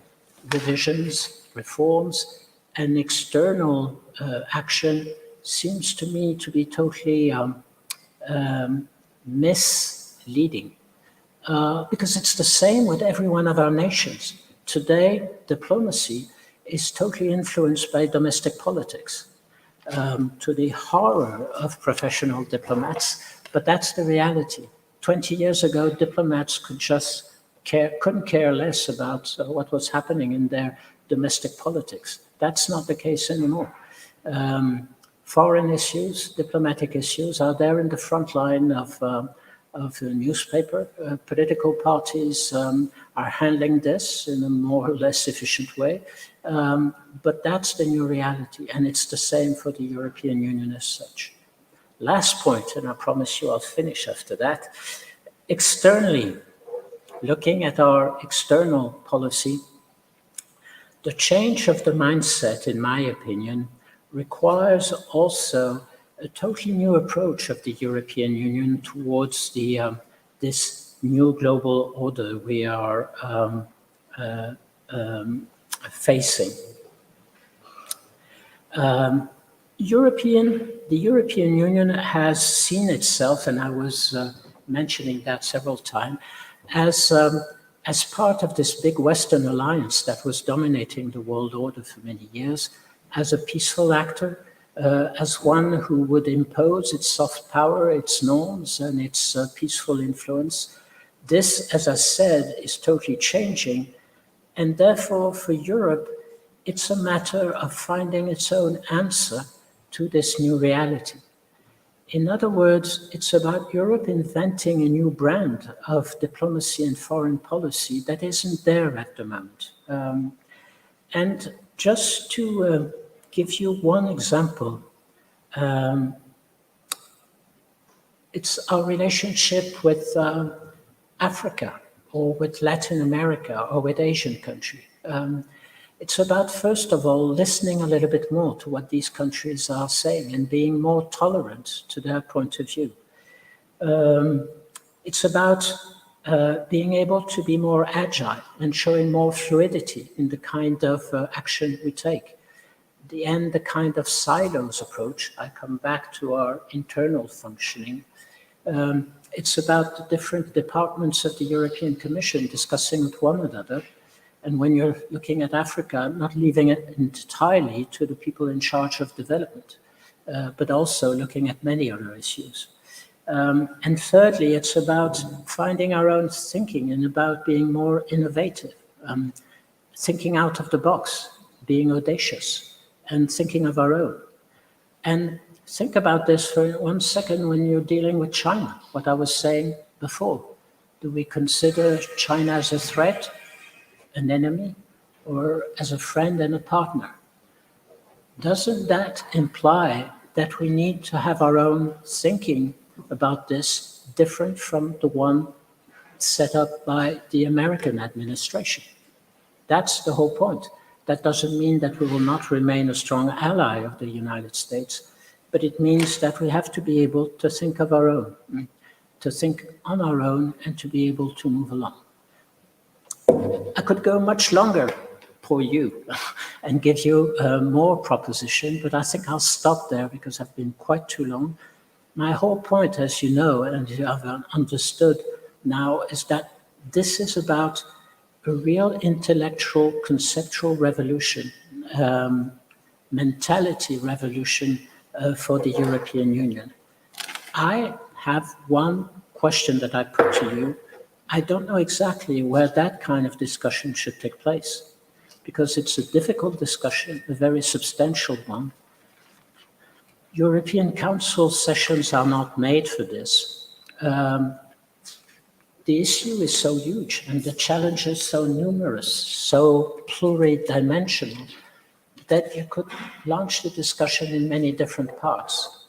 revisions, reforms, and external action seems to me to be totally misleading. Because it's the same with every one of our nations. Today, diplomacy is totally influenced by domestic politics, to the horror of professional diplomats, but that's the reality. 20 years ago, diplomats couldn't care less about what was happening in their domestic politics. That's not the case anymore. Foreign issues, diplomatic issues are there in the front line of the newspaper. Political parties are handling this in a more or less efficient way. But that's the new reality, and it's the same for the European Union as such. Last point, and I promise you I'll finish after that. Externally, looking at our external policy, the change of the mindset, in my opinion, requires also a totally new approach of the European Union towards this new global order we are facing. The European Union has seen itself, and I was mentioning that several times, as part of this big Western alliance that was dominating the world order for many years, as a peaceful actor, as one who would impose its soft power, its norms, and its peaceful influence. This, as I said, is totally changing. And therefore, for Europe, it's a matter of finding its own answer to this new reality. In other words, it's about Europe inventing a new brand of diplomacy and foreign policy that isn't there at the moment. And just to give you one example, it's our relationship with Africa, or with Latin America, or with Asian countries. It's about, first of all, listening a little bit more to what these countries are saying and being more tolerant to their point of view. It's about being able to be more agile and showing more fluidity in the kind of action we take. The end, the kind of silos approach, I come back to our internal functioning. It's about the different departments of the European Commission discussing with one another And when you're looking at Africa, not leaving it entirely to the people in charge of development, but also looking at many other issues. And thirdly, it's about finding our own thinking and about being more innovative, thinking out of the box, being audacious, and thinking of our own. And think about this for 1 second when you're dealing with China, what I was saying before. Do we consider China as a threat, an enemy, or as a friend and a partner? Doesn't that imply that we need to have our own thinking about this different from the one set up by the American administration? That's the whole point. That doesn't mean that we will not remain a strong ally of the United States, but it means that we have to be able to think of our own, to think on our own, and to be able to move along. I could go much longer, poor you, and give you more proposition, but I think I'll stop there because I've been quite too long. My whole point, as you know, and you have understood now, is that this is about a real intellectual, conceptual revolution, mentality revolution for the European Union. I have one question that I put to you. I don't know exactly where that kind of discussion should take place, because it's a difficult discussion, a very substantial one. European Council sessions are not made for this. The issue is so huge and the challenges so numerous, so pluridimensional, that you could launch the discussion in many different parts.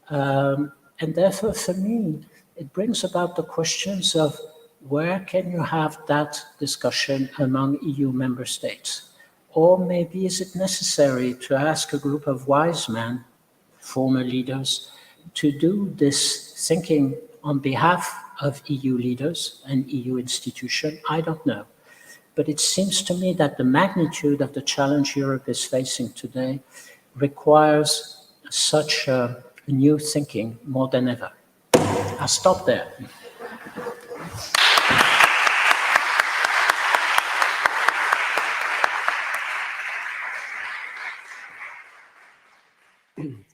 And therefore, for me, it brings about the questions of where can you have that discussion among EU member states? Or maybe is it necessary to ask a group of wise men, former leaders, to do this thinking on behalf of EU leaders and EU institutions? I don't know. But it seems to me that the magnitude of the challenge Europe is facing today requires such a new thinking more than ever. I'll stop there.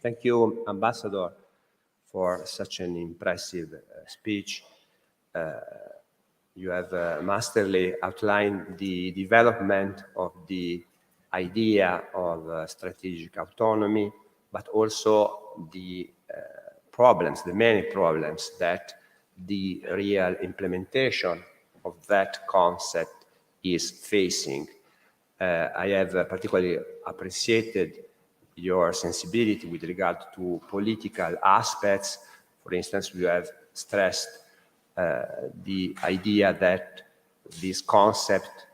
Thank you, Ambassador, for such an impressive speech. You have masterly outlined the development of the idea of strategic autonomy, but also the problems, the many problems that the real implementation of that concept is facing. I have particularly appreciated your sensibility with regard to political aspects. For instance, you have stressed the idea that this concept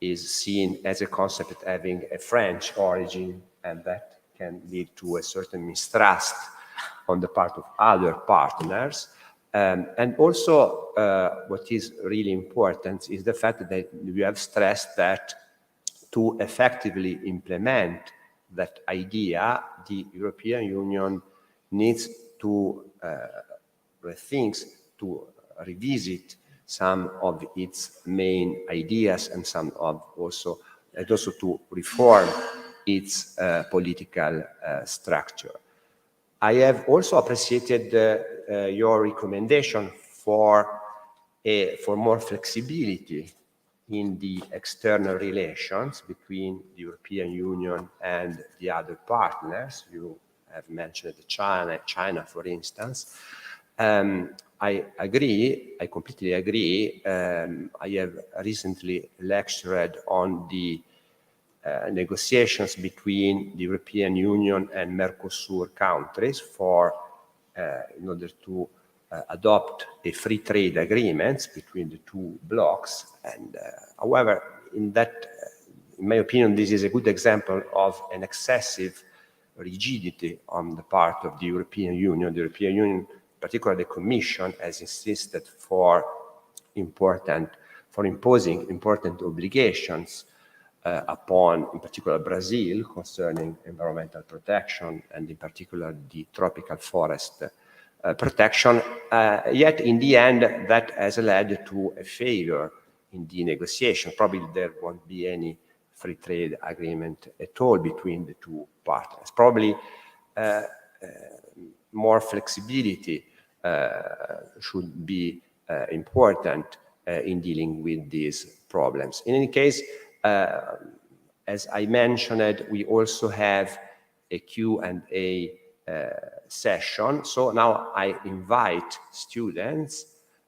is seen as a concept having a French origin, and that can lead to a certain mistrust on the part of other partners. And also, what is really important is the fact that you have stressed that to effectively implement that idea, the European Union needs to rethink, to revisit some of its main ideas and some of also to reform its political structure. I have also appreciated your recommendation for more flexibility in the external relations between the European Union and the other partners. You have mentioned China, for instance. I agree, I completely agree. I have recently lectured on the negotiations between the European Union and Mercosur countries in order to adopt a free trade agreement between the two blocs. And however, in my opinion, this is a good example of an excessive rigidity on the part of the European Union. The European Union, particularly the Commission, has insisted for imposing important obligations upon, in particular, Brazil concerning environmental protection and, in particular, the tropical forest protection. Yet, in the end, that has led to a failure in the negotiation. Probably there won't be any free trade agreement at all between the two partners. Probably more flexibility should be important in dealing with these problems. In any case, as I mentioned, we also have a Q&A session. So now I invite students,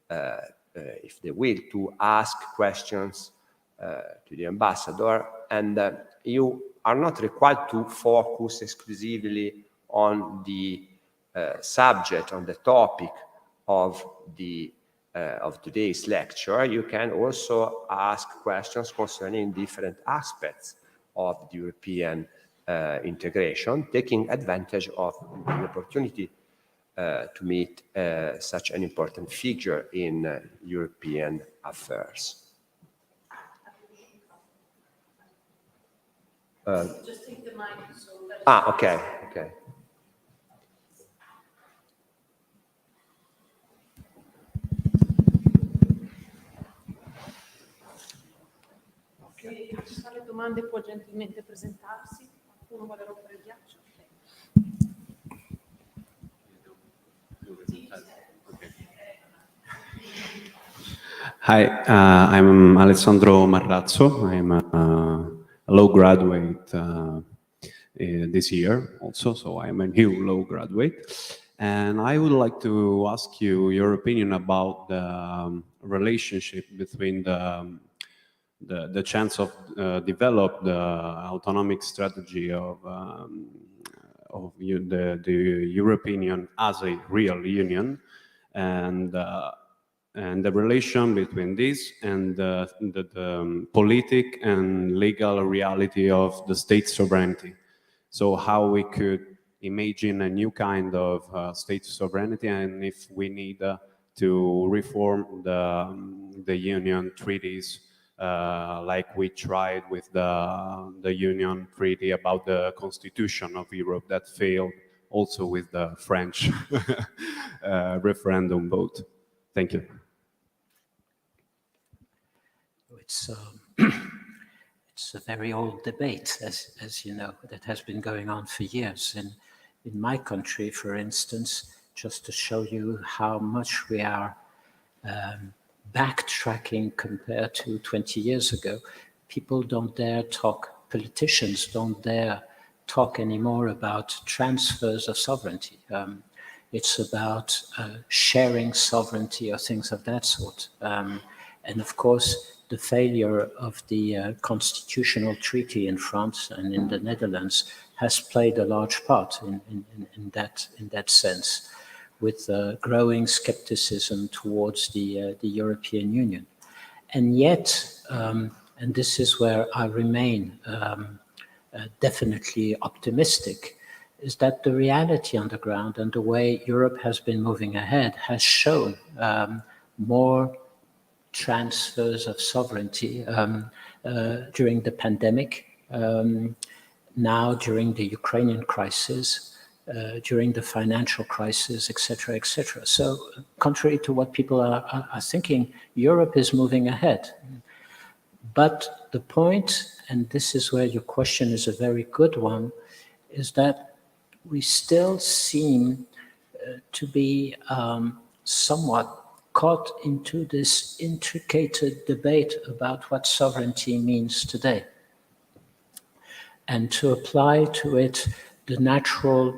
if they will, to ask questions to the ambassador, and you are not required to focus exclusively on the subject, on the topic of today's lecture. You can also ask questions concerning different aspects of the European integration, taking advantage of the opportunity to meet such an important figure in European affairs. Just take the mic. So okay. Se ci sono domande può gentilmente presentarsi. Qualcuno vuole rompere il ghiaccio? Hi, I'm Alessandro Marrazzo. I'm a law graduate this year also, so I'm a new law graduate. And I would like to ask you your opinion about the relationship between the chance of develop the autonomic strategy of the European Union as a real union, and the relation between this and the politic and legal reality of the state sovereignty. So how we could imagine a new kind of state sovereignty, and if we need to reform the union treaties, like we tried with the Union Treaty about the Constitution of Europe that failed, also with the French referendum vote. Thank you. It's a very old debate, as you know, that has been going on for years. In my country, for instance, just to show you how much we are backtracking compared to 20 years ago, people don't dare talk, politicians don't dare talk anymore about transfers of sovereignty. It's about sharing sovereignty or things of that sort. And of course, the failure of the constitutional treaty in France and in the Netherlands has played a large part in that sense, with growing skepticism towards the European Union. And yet, and this is where I remain definitely optimistic, is that the reality on the ground and the way Europe has been moving ahead has shown more transfers of sovereignty during the pandemic, now during the Ukrainian crisis, during the financial crisis, etc., etc. So contrary to what people are thinking, Europe is moving ahead. But the point, and this is where your question is a very good one, is that we still seem to be somewhat caught into this intricate debate about what sovereignty means today. And to apply to it the natural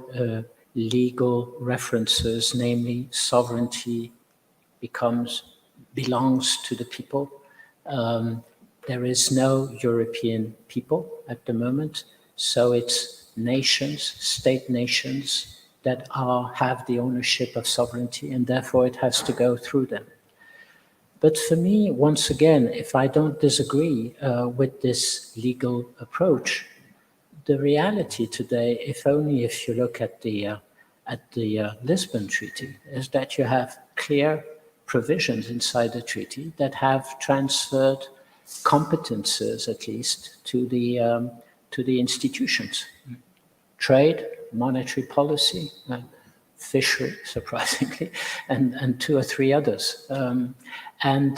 legal references, namely sovereignty belongs to the people. There is no European people at the moment, so it's nations, state nations, that have the ownership of sovereignty, and therefore it has to go through them. But for me, once again, if I don't disagree with this legal approach, the reality today, if you look at the Lisbon Treaty, is that you have clear provisions inside the treaty that have transferred competences, at least, to the institutions. Trade, monetary policy, fishery, surprisingly, and two or three others. And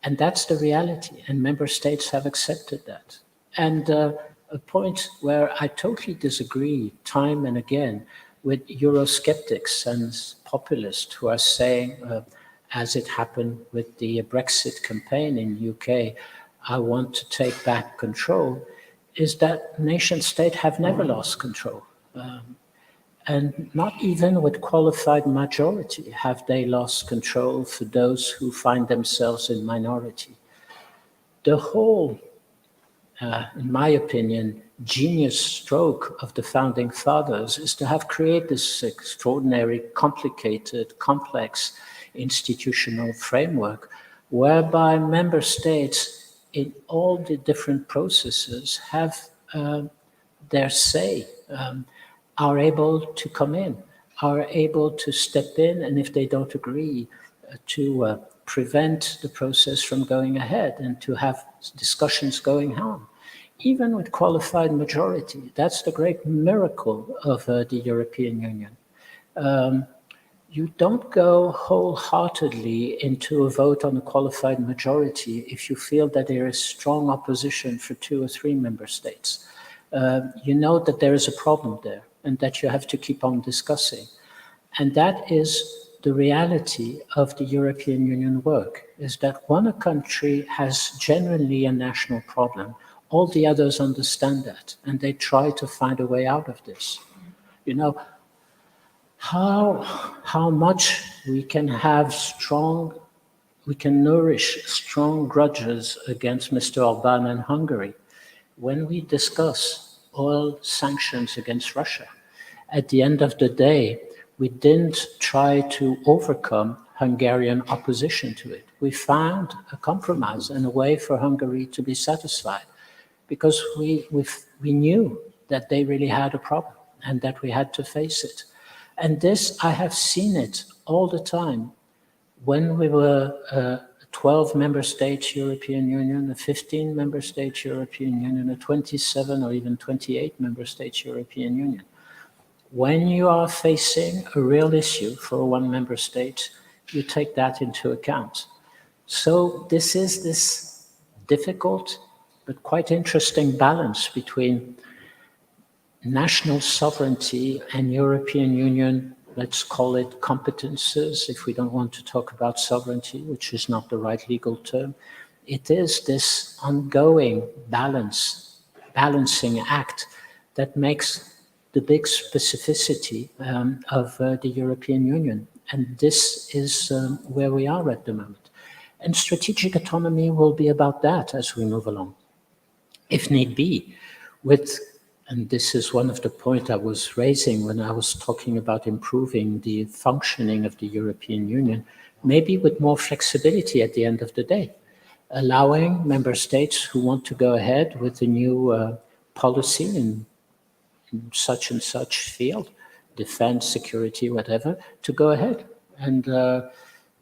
And that's the reality, and member states have accepted that. And a point where I totally disagree time and again with Eurosceptics and populists who are saying, as it happened with the Brexit campaign in UK, I want to take back control, is that nation states have never lost control. And not even with qualified majority have they lost control for those who find themselves in minority. The whole, in my opinion, genius stroke of the founding fathers is to have created this extraordinary, complicated, complex institutional framework whereby member states in all the different processes have their say, are able to come in, are able to step in, and if they don't agree, to prevent the process from going ahead and to have discussions going on, even with qualified majority. That's the great miracle of the European Union. You don't go wholeheartedly into a vote on a qualified majority if you feel that there is strong opposition for 2 or 3 member states. You know that there is a problem there and that you have to keep on discussing. And that is the reality of the European Union work, is that when a country has genuinely a national problem, all the others understand that and they try to find a way out of this. You know, how much we can have we can nourish strong grudges against Mr. Orbán and Hungary when we discuss oil sanctions against Russia. At the end of the day, we didn't try to overcome Hungarian opposition to it. We found a compromise and a way for Hungary to be satisfied because we knew that they really had a problem and that we had to face it. And this, I have seen it all the time. When we were a 12 member states European Union, a 15 member states European Union, a 27 or even 28 member states European Union. When you are facing a real issue for one member state, you take that into account. So this is this difficult but quite interesting balance between national sovereignty and European Union, let's call it competences, if we don't want to talk about sovereignty, which is not the right legal term. It is this ongoing balancing act that makes the big specificity of the European Union. And this is where we are at the moment. And strategic autonomy will be about that as we move along, if need be, and this is one of the points I was raising when I was talking about improving the functioning of the European Union, maybe with more flexibility at the end of the day, allowing member states who want to go ahead with a new policy in such and such field, defense, security, whatever, to go ahead and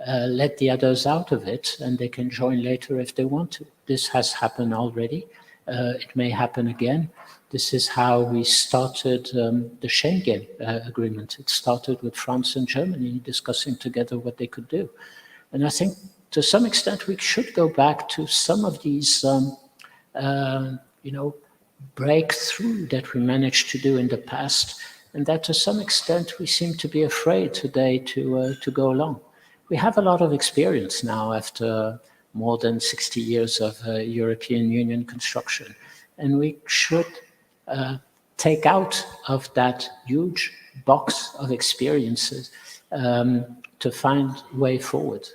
let the others out of it, and they can join later if they want to. This has happened already. It may happen again. This is how we started the Schengen agreement. It started with France and Germany discussing together what they could do. And I think to some extent we should go back to some of these, breakthrough that we managed to do in the past, and that to some extent we seem to be afraid today to go along. We have a lot of experience now after more than 60 years of European Union construction, and we should take out of that huge box of experiences to find a way forward.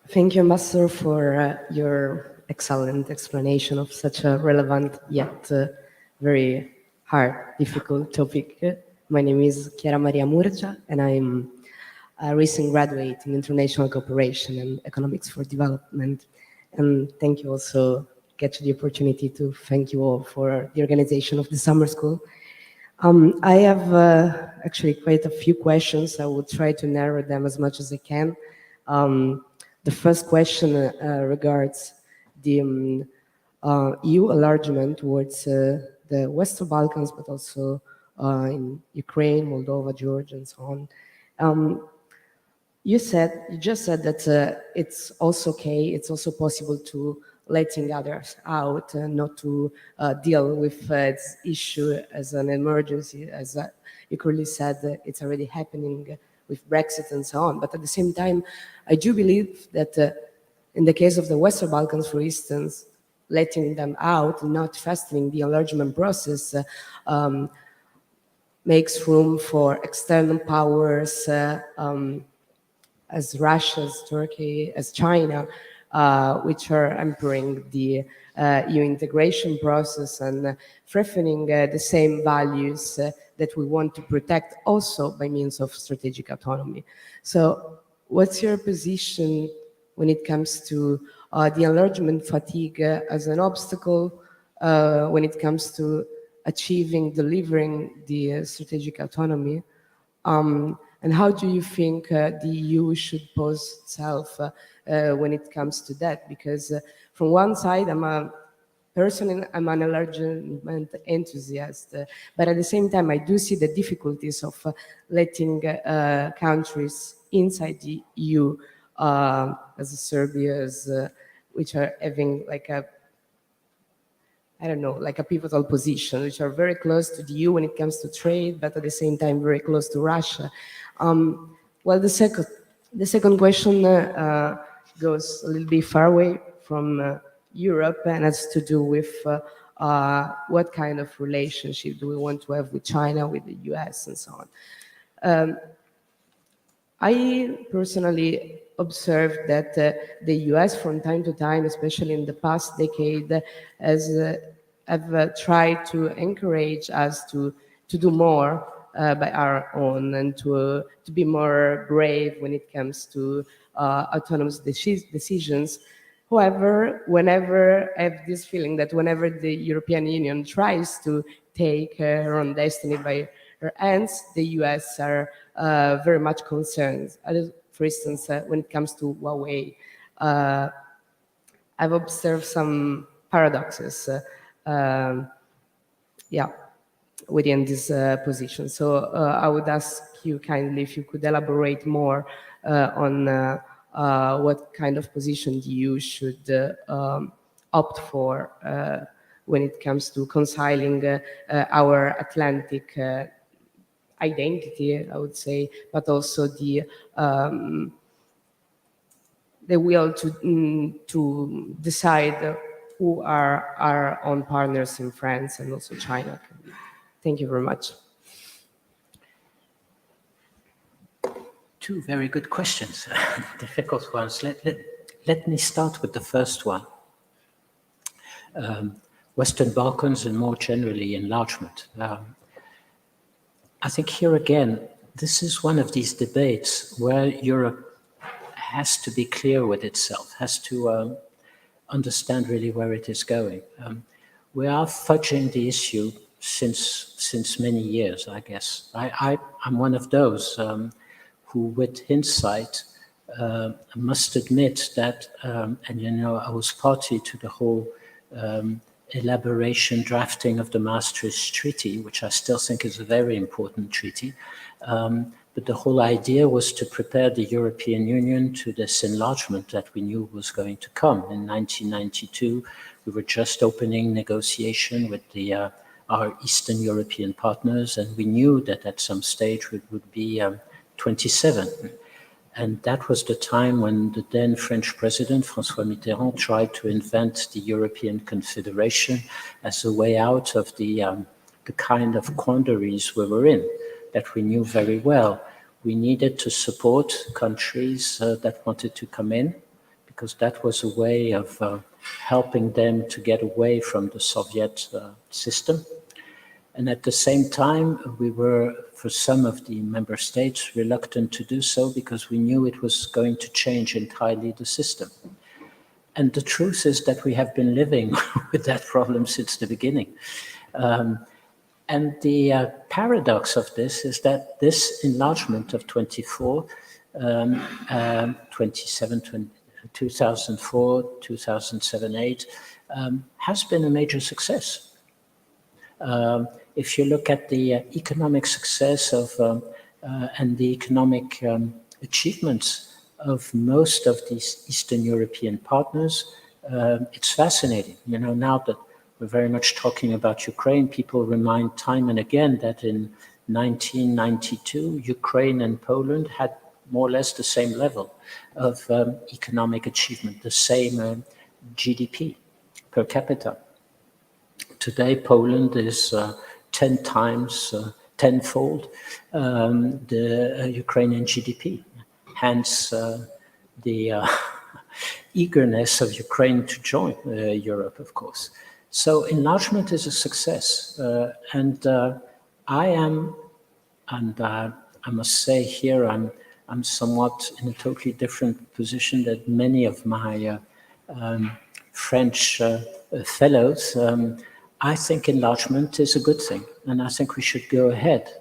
Thank you, Ambassador, for your excellent explanation of such a relevant yet very hard, difficult topic. My name is Chiara Maria Murcia, and I'm a recent graduate in International Cooperation and Economics for Development. And thank you also, get the opportunity to thank you all for the organization of the summer school. I have actually quite a few questions. I will try to narrow them as much as I can. The first question regards the EU enlargement towards the Western Balkans, but also in Ukraine, Moldova, Georgia, and so on. You just said that it's also okay, it's also possible to letting others out, not to deal with this issue as an emergency, as you clearly said, it's already happening with Brexit and so on. But at the same time, I do believe that in the case of the Western Balkans, for instance, letting them out, not fastening the enlargement process, makes room for external powers as Russia, as Turkey, as China, which are hampering the EU integration process and threatening the same values that we want to protect also by means of strategic autonomy. So what's your position when it comes to the enlargement fatigue as an obstacle when it comes to delivering the strategic autonomy? And how do you think the EU should pose itself when it comes to that? Because from one side, I'm an enlargement enthusiast, but at the same time, I do see the difficulties of letting countries inside the EU, as Serbia, which are having like a pivotal position, which are very close to the EU when it comes to trade, but at the same time very close to Russia. Well, the second question goes a little bit far away from Europe and has to do with what kind of relationship do we want to have with China, with the US, and so on. I personally observed that the US from time to time, especially in the past decade, have tried to encourage us to do more by our own and to be more brave when it comes to autonomous decisions. However, whenever I have this feeling that whenever the European Union tries to take her own destiny by her hands, the US are very much concerned. For instance, when it comes to Huawei, I've observed some paradoxes within this position. So I would ask you kindly if you could elaborate more on what kind of position the EU should opt for when it comes to reconciling our Atlantic identity, I would say, but also the will to decide who are our own partners in France and also China. Thank you very much. Two very good questions, difficult ones. Let me start with the first one. Western Balkans and more generally enlargement. I think here again, this is one of these debates where Europe has to be clear with itself, has to understand really where it is going. We are fudging the issue since many years, I guess. I'm one of those who, with hindsight, must admit that, and you know, I was party to the whole elaboration, drafting of the Maastricht Treaty, which I still think is a very important treaty. But the whole idea was to prepare the European Union to this enlargement that we knew was going to come. In 1992, we were just opening negotiation with our Eastern European partners, and we knew that at some stage we would be 27. And that was the time when the then French president, François Mitterrand, tried to invent the European Confederation as a way out of the kind of quandaries we were in, that we knew very well. We needed to support countries that wanted to come in, because that was a way of helping them to get away from the Soviet system. And at the same time, we were, for some of the member states, reluctant to do so because we knew it was going to change entirely the system. And the truth is that we have been living with that problem since the beginning. And the paradox of this is that this enlargement of 27, 2004, 2007, 2008, has been a major success. If you look at the economic success of and the economic achievements of most of these Eastern European partners, it's fascinating. You know, now that we're very much talking about Ukraine, people remind time and again that in 1992, Ukraine and Poland had more or less the same level of economic achievement, the same GDP per capita. Today, Poland is 10 times, tenfold the Ukrainian GDP. Hence, the eagerness of Ukraine to join Europe, of course. So enlargement is a success. I am, and I must say here, I'm somewhat in a totally different position than many of my French fellows. I think enlargement is a good thing, and I think we should go ahead.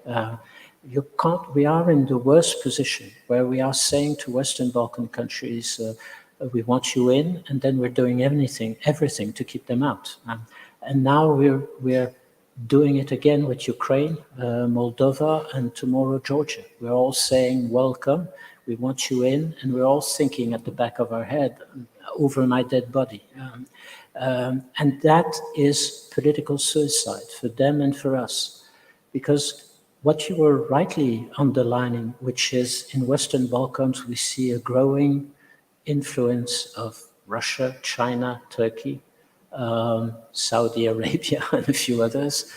We are in the worst position where we are saying to Western Balkan countries, we want you in, and then we're doing everything to keep them out. And now we're doing it again with Ukraine, Moldova, and tomorrow Georgia. We're all saying, welcome, we want you in, and we're all thinking at the back of our head, over my dead body. And that is political suicide for them and for us. Because what you were rightly underlining, which is in Western Balkans, we see a growing influence of Russia, China, Turkey, Saudi Arabia, and a few others.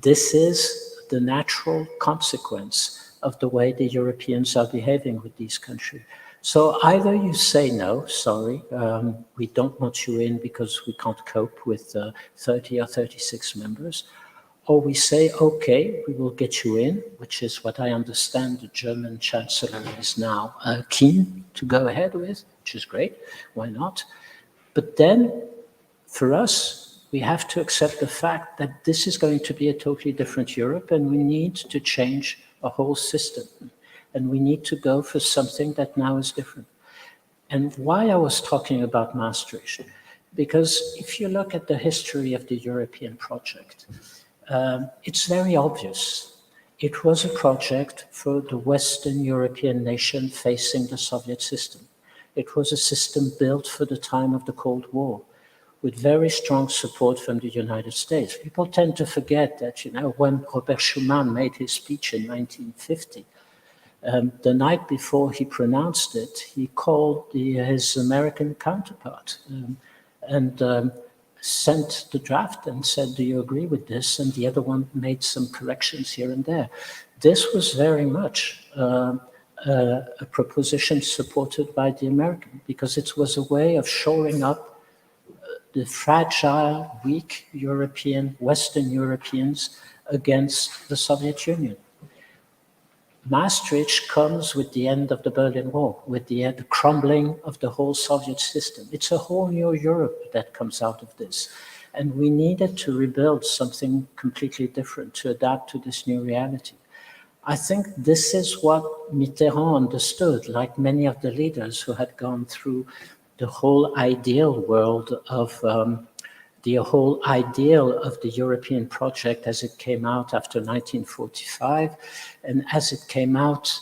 This is the natural consequence of the way the Europeans are behaving with these countries. So either you say, no, sorry, we don't want you in because we can't cope with 30 or 36 members, or we say, okay, we will get you in, which is what I understand the German Chancellor is now keen to go ahead with, which is great, why not? But then, for us, we have to accept the fact that this is going to be a totally different Europe, and we need to change a whole system. And we need to go for something that now is different. And why I was talking about Maastricht, because if you look at the history of the European project, it's very obvious. It was a project for the Western European nation facing the Soviet system. It was a system built for the time of the Cold War, with very strong support from the United States. People tend to forget that, you know, when Robert Schuman made his speech in 1950, the night before he pronounced it, he called his American counterpart and sent the draft and said, do you agree with this? And the other one made some corrections here and there. This was very much a proposition supported by the American, because it was a way of shoring up the fragile, weak European, Western Europeans against the Soviet Union. Maastricht comes with the end of the Berlin Wall, with the crumbling of the whole Soviet system. It's a whole new Europe that comes out of this. And we needed to rebuild something completely different to adapt to this new reality. I think this is what Mitterrand understood, like many of the leaders who had gone through the whole ideal world of the whole ideal of the European project as it came out after 1945, and as it came out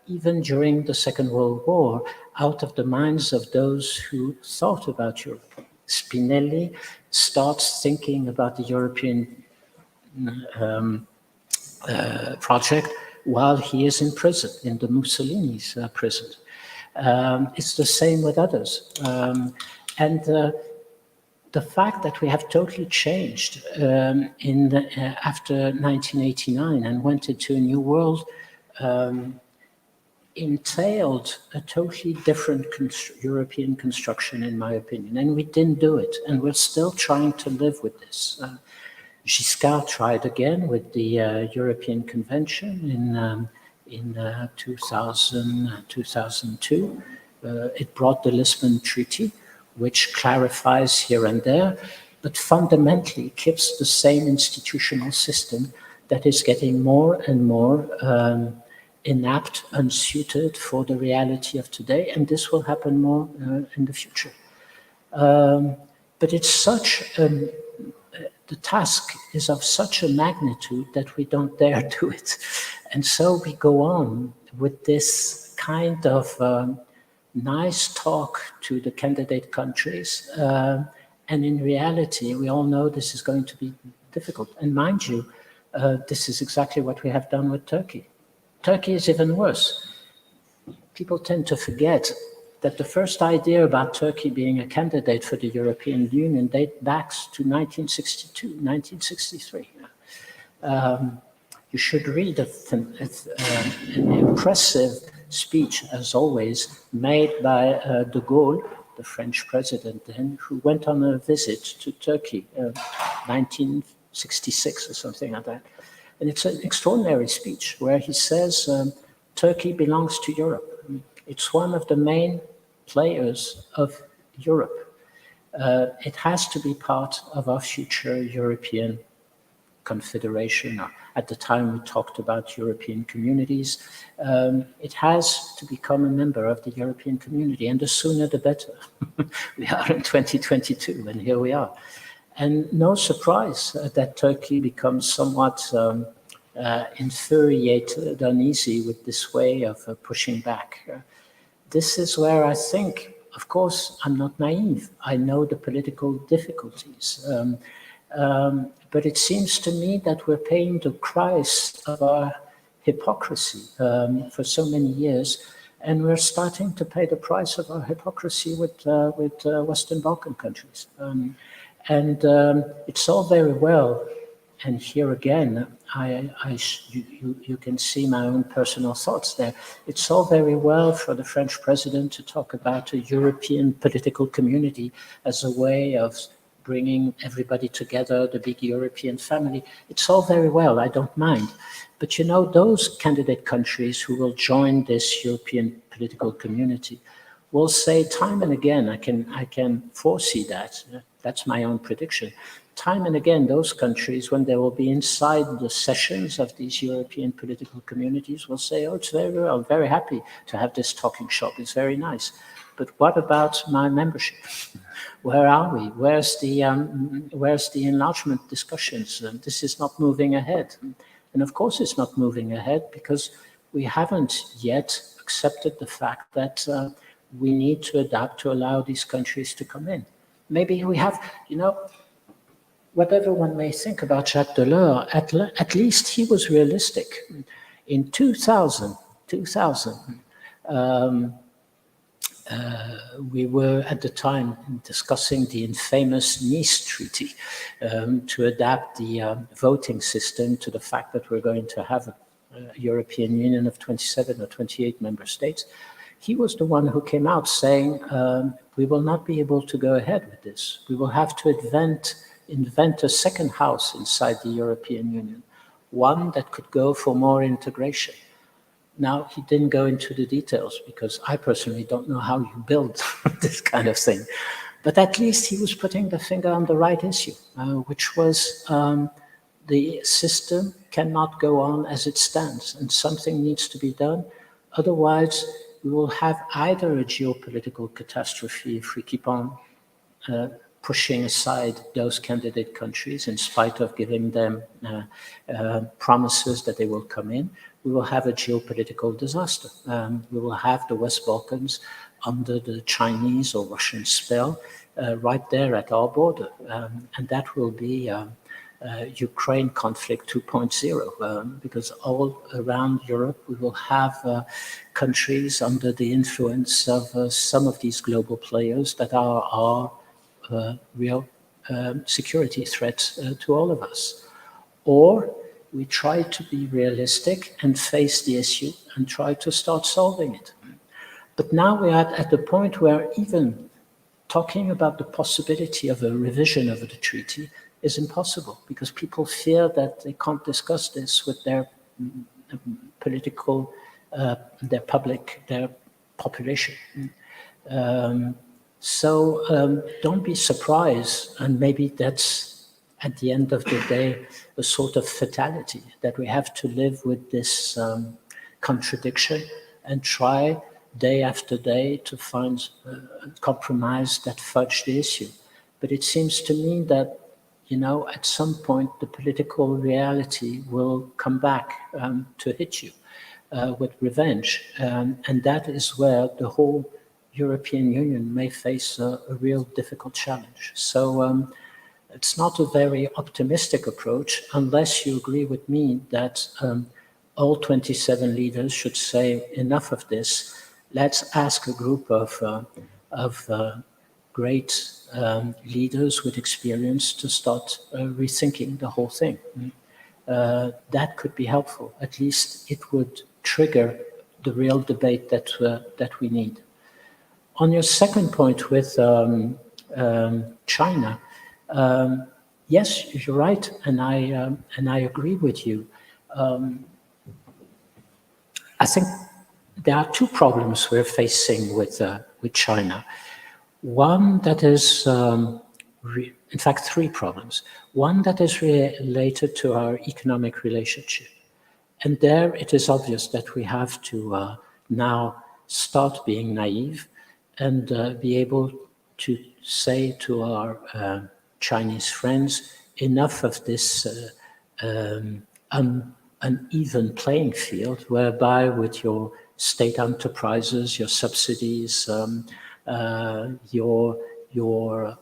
even during the Second World War, out of the minds of those who thought about Europe. Spinelli starts thinking about the European project while he is in prison, in the Mussolini's prison. It's the same with others. The fact that we have totally changed after 1989 and went into a new world entailed a totally different European construction, in my opinion, and we didn't do it, and we're still trying to live with this. Giscard tried again with the European Convention in 2002. It brought the Lisbon Treaty, which clarifies here and there, but fundamentally keeps the same institutional system that is getting more and more inapt, unsuited for the reality of today, and this will happen more in the future. But it's such the task is of such a magnitude that we don't dare do it. And so we go on with this kind of nice talk to the candidate countries. And in reality, we all know this is going to be difficult. And mind you, this is exactly what we have done with Turkey. Turkey is even worse. People tend to forget that the first idea about Turkey being a candidate for the European Union dates back to 1962, 1963. You should read an impressive speech, as always, made by de Gaulle, the French president then, who went on a visit to Turkey, 1966 or something like that. And it's an extraordinary speech where he says, Turkey belongs to Europe. It's one of the main players of Europe. It has to be part of our future European Confederation. At the time we talked about European communities. It has to become a member of the European community, and the sooner the better. We are in 2022 and here we are. And no surprise that Turkey becomes somewhat infuriated, uneasy with this way of pushing back. This is where I think, of course, I'm not naive. I know the political difficulties. But it seems to me that we're paying the price of our hypocrisy for so many years, and we're starting to pay the price of our hypocrisy with Western Balkan countries. It's all very well, and here again, you can see my own personal thoughts there. It's all very well for the French president to talk about a European political community as a way of bringing everybody together, the big European family. It's all very well, I don't mind. But you know, those candidate countries who will join this European political community will say time and again, I can foresee that, that's my own prediction, time and again, those countries, when they will be inside the sessions of these European political communities, will say, oh, it's very well, I'm very happy to have this talking shop, it's very nice. But what about my membership? Where are we? Where's the enlargement discussions? This is not moving ahead. And of course it's not moving ahead because we haven't yet accepted the fact that we need to adapt to allow these countries to come in. Maybe we have, you know, whatever one may think about Jacques Delors, at least he was realistic. In 2000, we were at the time discussing the infamous Nice Treaty to adapt the voting system to the fact that we're going to have a European Union of 27 or 28 member states. He was the one who came out saying, we will not be able to go ahead with this. We will have to invent a second house inside the European Union, one that could go for more integration. Now, he didn't go into the details because I personally don't know how you build this kind of thing. But at least he was putting the finger on the right issue, which was the system cannot go on as it stands and something needs to be done. Otherwise, we will have either a geopolitical catastrophe if we keep on pushing aside those candidate countries in spite of giving them promises that they will come in. We will have a geopolitical disaster. We will have the West Balkans under the Chinese or Russian spell right there at our border. And that will be Ukraine conflict 2.0, because all around Europe we will have countries under the influence of some of these global players that are real security threats to all of us. Or we try to be realistic and face the issue and try to start solving it. But now we are at the point where even talking about the possibility of a revision of the treaty is impossible because people fear that they can't discuss this with their political, their population. So don't be surprised, and maybe that's at the end of the day a sort of fatality, that we have to live with this contradiction and try day after day to find a compromise that fudge the issue. But it seems to me that you know, at some point the political reality will come back to hit you with revenge. And that is where the whole European Union may face a real difficult challenge. So it's not a very optimistic approach unless you agree with me that all 27 leaders should say enough of this. Let's ask a group of great leaders with experience to start rethinking the whole thing. That could be helpful. At least it would trigger the real debate that we need. On your second point with China, yes, you're right, and I agree with you. I think there are two problems we're facing with China. One that is, in fact, three problems. One that is related to our economic relationship. And there it is obvious that we have to now start being naive and be able to say to our Chinese friends, enough of this uneven playing field, whereby with your state enterprises, your subsidies, your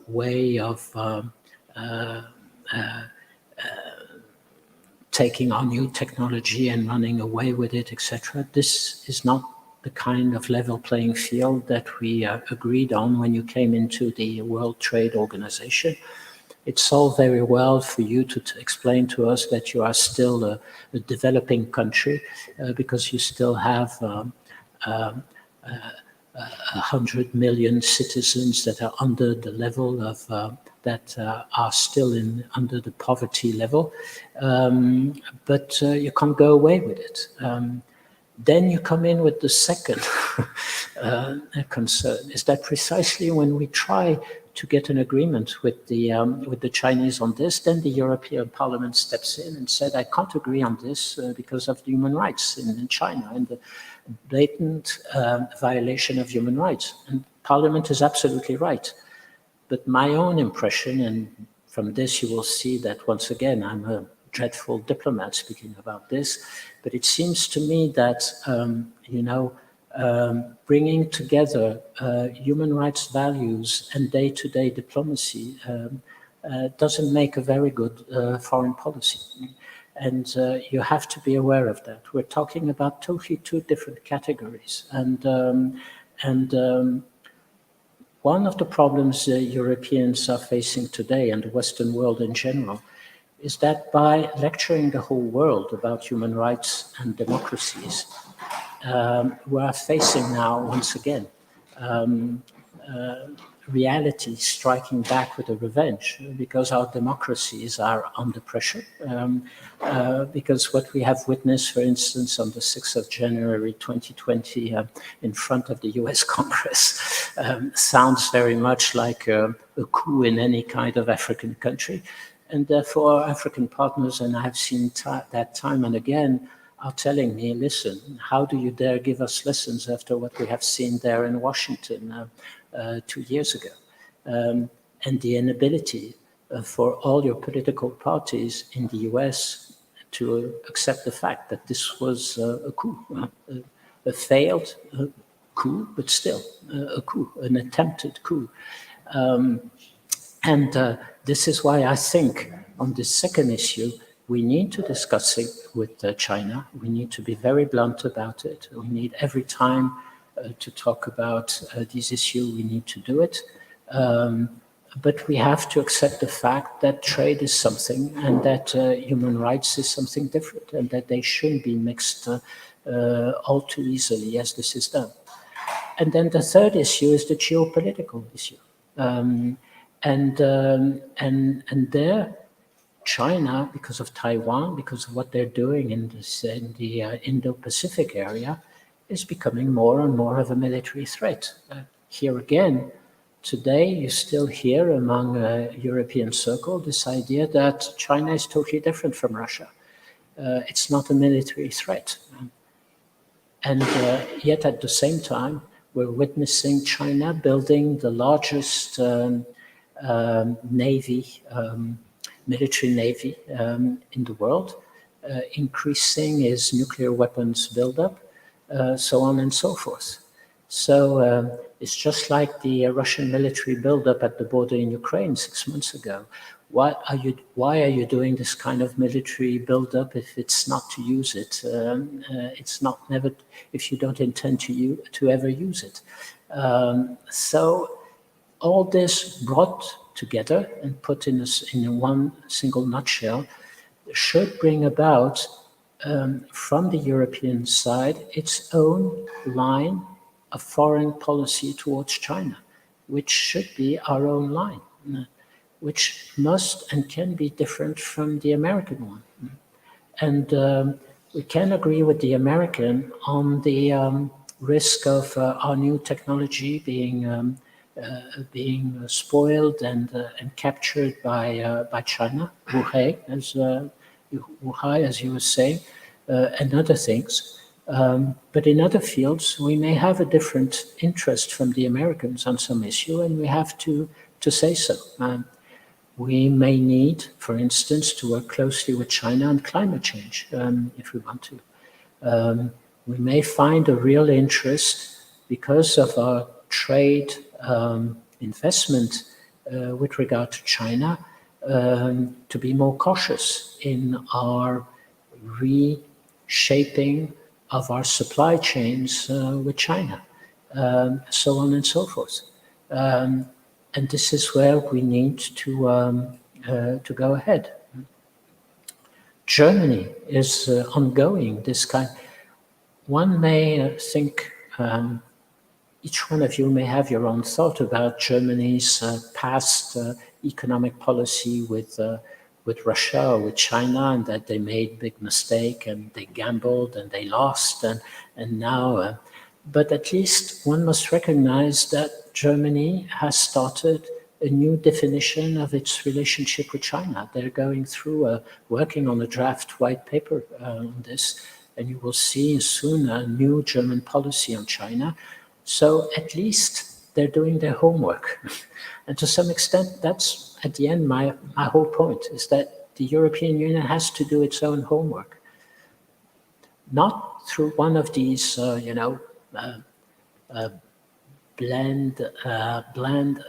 way of taking our new technology and running away with it, etc. This is not the kind of level playing field that we agreed on when you came into the World Trade Organization. It's all very well for you to explain to us that you are still a developing country because you still have 100 million citizens that are under the level of that are still under the poverty level, but you can't go away with it. Then you come in with the second concern, is that precisely when we try to get an agreement with the Chinese on this, then the European Parliament steps in and said, I can't agree on this because of the human rights in China and the blatant violation of human rights. And Parliament is absolutely right. But my own impression, and from this you will see that once again, I'm a dreadful diplomat speaking about this, but it seems to me that, bringing together human rights values and day-to-day diplomacy doesn't make a very good foreign policy. And you have to be aware of that. We're talking about totally two different categories. And one of the problems Europeans are facing today, and the Western world in general, is that by lecturing the whole world about human rights and democracies, we are facing now, once again, reality striking back with a revenge, because our democracies are under pressure, because what we have witnessed, for instance, on the 6th of January 2020 in front of the US Congress sounds very much like a coup in any kind of African country. And therefore, African partners, and I have seen that time and again, are telling me, listen, how do you dare give us lessons after what we have seen there in Washington 2 years ago? And the inability for all your political parties in the US to accept the fact that this was a coup, a failed coup, but still a coup, an attempted coup. This is why I think on this second issue, we need to discuss it with China. We need to be very blunt about it. We need every time to talk about this issue, we need to do it. But we have to accept the fact that trade is something and that human rights is something different and that they shouldn't be mixed all too easily as this is done. And then the third issue is the geopolitical issue. And there, China, because of Taiwan, because of what they're doing in the Indo-Pacific area, is becoming more and more of a military threat. Here again, today you still hear among European circle this idea that China is totally different from Russia. It's not a military threat. And yet at the same time, we're witnessing China building the largest military navy in the world, increasing its nuclear weapons buildup, so on and so forth. So it's just like the Russian military buildup at the border in Ukraine 6 months ago. Why are you doing this kind of military buildup if it's not to use it? It's not never if you don't intend to ever use it. So all this brought together and put in one single nutshell should bring about from the European side its own line of foreign policy towards China, which should be our own line, which must and can be different from the American one. And we can agree with the American on the risk of our new technology being spoiled and captured by China, Wuhan, as you were saying, and other things. But in other fields, we may have a different interest from the Americans on some issue, and we have to say so. We may need, for instance, to work closely with China on climate change, if we want to. We may find a real interest because of our trade investment with regard to China to be more cautious in our reshaping of our supply chains with China, so on and so forth. And this is where we need to go ahead. Germany is ongoing this kind. One may think, each one of you may have your own thought about Germany's past economic policy with Russia or with China, and that they made big mistake and they gambled and they lost and now. But at least one must recognize that Germany has started a new definition of its relationship with China. They're going through working on a draft white paper on this, and you will see soon a new German policy on China. So at least they're doing their homework. And to some extent, that's at the end my whole point, is that the European Union has to do its own homework. Not through one of these, bland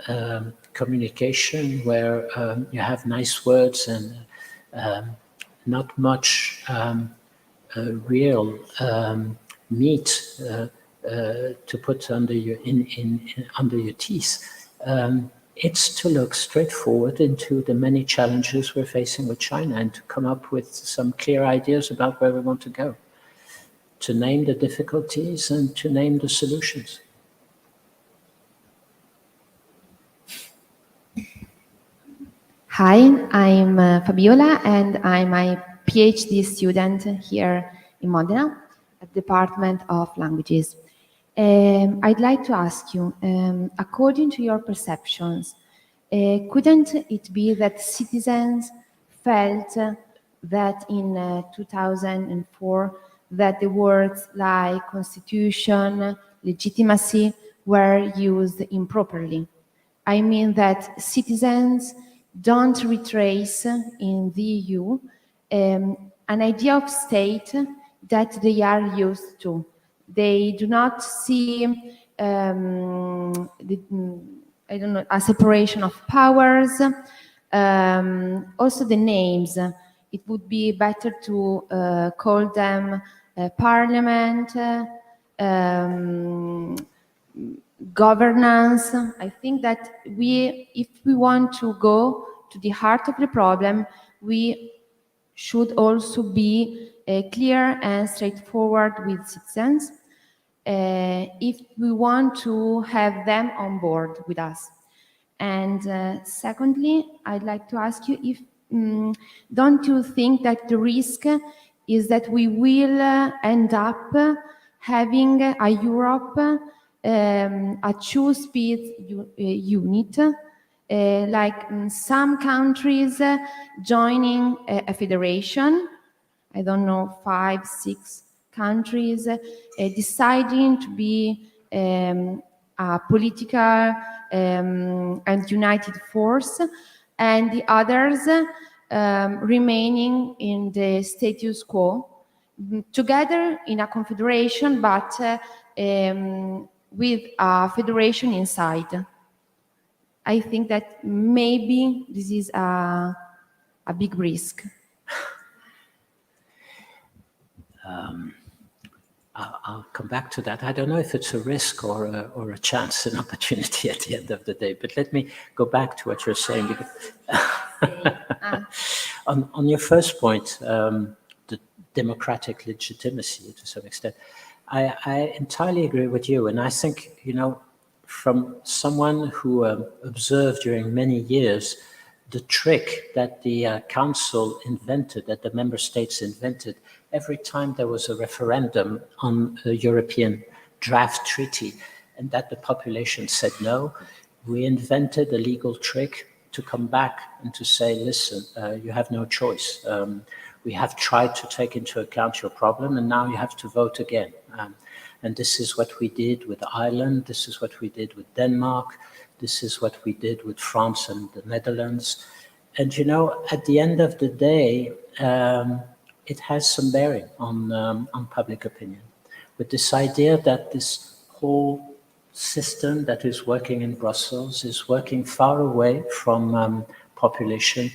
communication where you have nice words and not much real meat to put under your teeth. It's to look straightforward into the many challenges we're facing with China and to come up with some clear ideas about where we want to go, to name the difficulties and to name the solutions. Hi, I'm Fabiola, and I'm a PhD student here in Modena at the Department of Languages. I'd like to ask you, according to your perceptions, couldn't it be that citizens felt that in 2004 that the words like constitution, legitimacy were used improperly? I mean that citizens don't retrace in the EU an idea of state that they are used to. They do not see a separation of powers. Also the names, it would be better to call them parliament, governance. I think that if we want to go to the heart of the problem, we should also be clear and straightforward with citizens if we want to have them on board with us. And secondly, I'd like to ask you if don't you think that the risk is that we will end up having a Europe, a two-speed unit, like some countries joining a federation, I don't know, 5, 6 countries deciding to be a political and united force, and the others remaining in the status quo, together in a confederation, but with a federation inside. I think that maybe this is a big risk. I'll come back to that. I don't know if it's a risk or a chance, an opportunity at the end of the day, but let me go back to what you're saying. On your first point, the democratic legitimacy to some extent, I entirely agree with you. And I think, you know, from someone who observed during many years the trick that the Council invented, that the member states invented, every time there was a referendum on a European draft treaty and that the population said no, we invented a legal trick to come back and to say, listen, you have no choice. We have tried to take into account your problem and now you have to vote again. And this is what we did with Ireland, this is what we did with Denmark, this is what we did with France and the Netherlands. And you know, at the end of the day, it has some bearing on public opinion, with this idea that this whole system that is working in Brussels is working far away from population,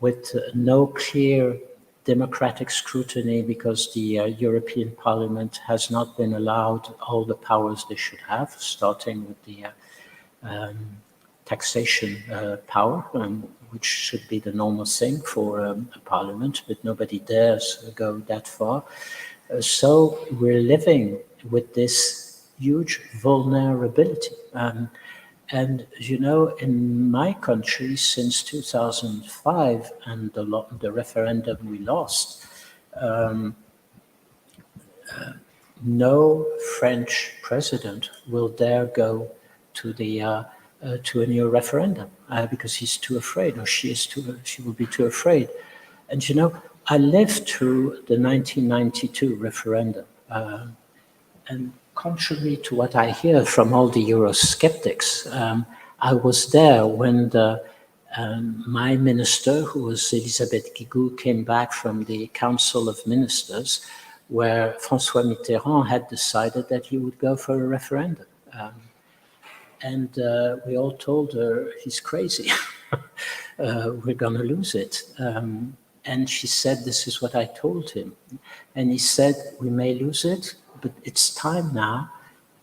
with no clear democratic scrutiny, because the European Parliament has not been allowed all the powers they should have, starting with the taxation power, which should be the normal thing for a parliament, but nobody dares go that far. So we're living with this huge vulnerability. And you know, in my country, since 2005 and the referendum we lost, no French president will dare go to the to a new referendum because he's too afraid, or she will be too afraid. And you know, I lived through the 1992 referendum, and contrary to what I hear from all the Eurosceptics, I was there when my minister, who was Elisabeth Guigou, came back from the Council of Ministers, where François Mitterrand had decided that he would go for a referendum. And we all told her, he's crazy, we're gonna lose it. And she said, this is what I told him. And he said, we may lose it, but it's time now.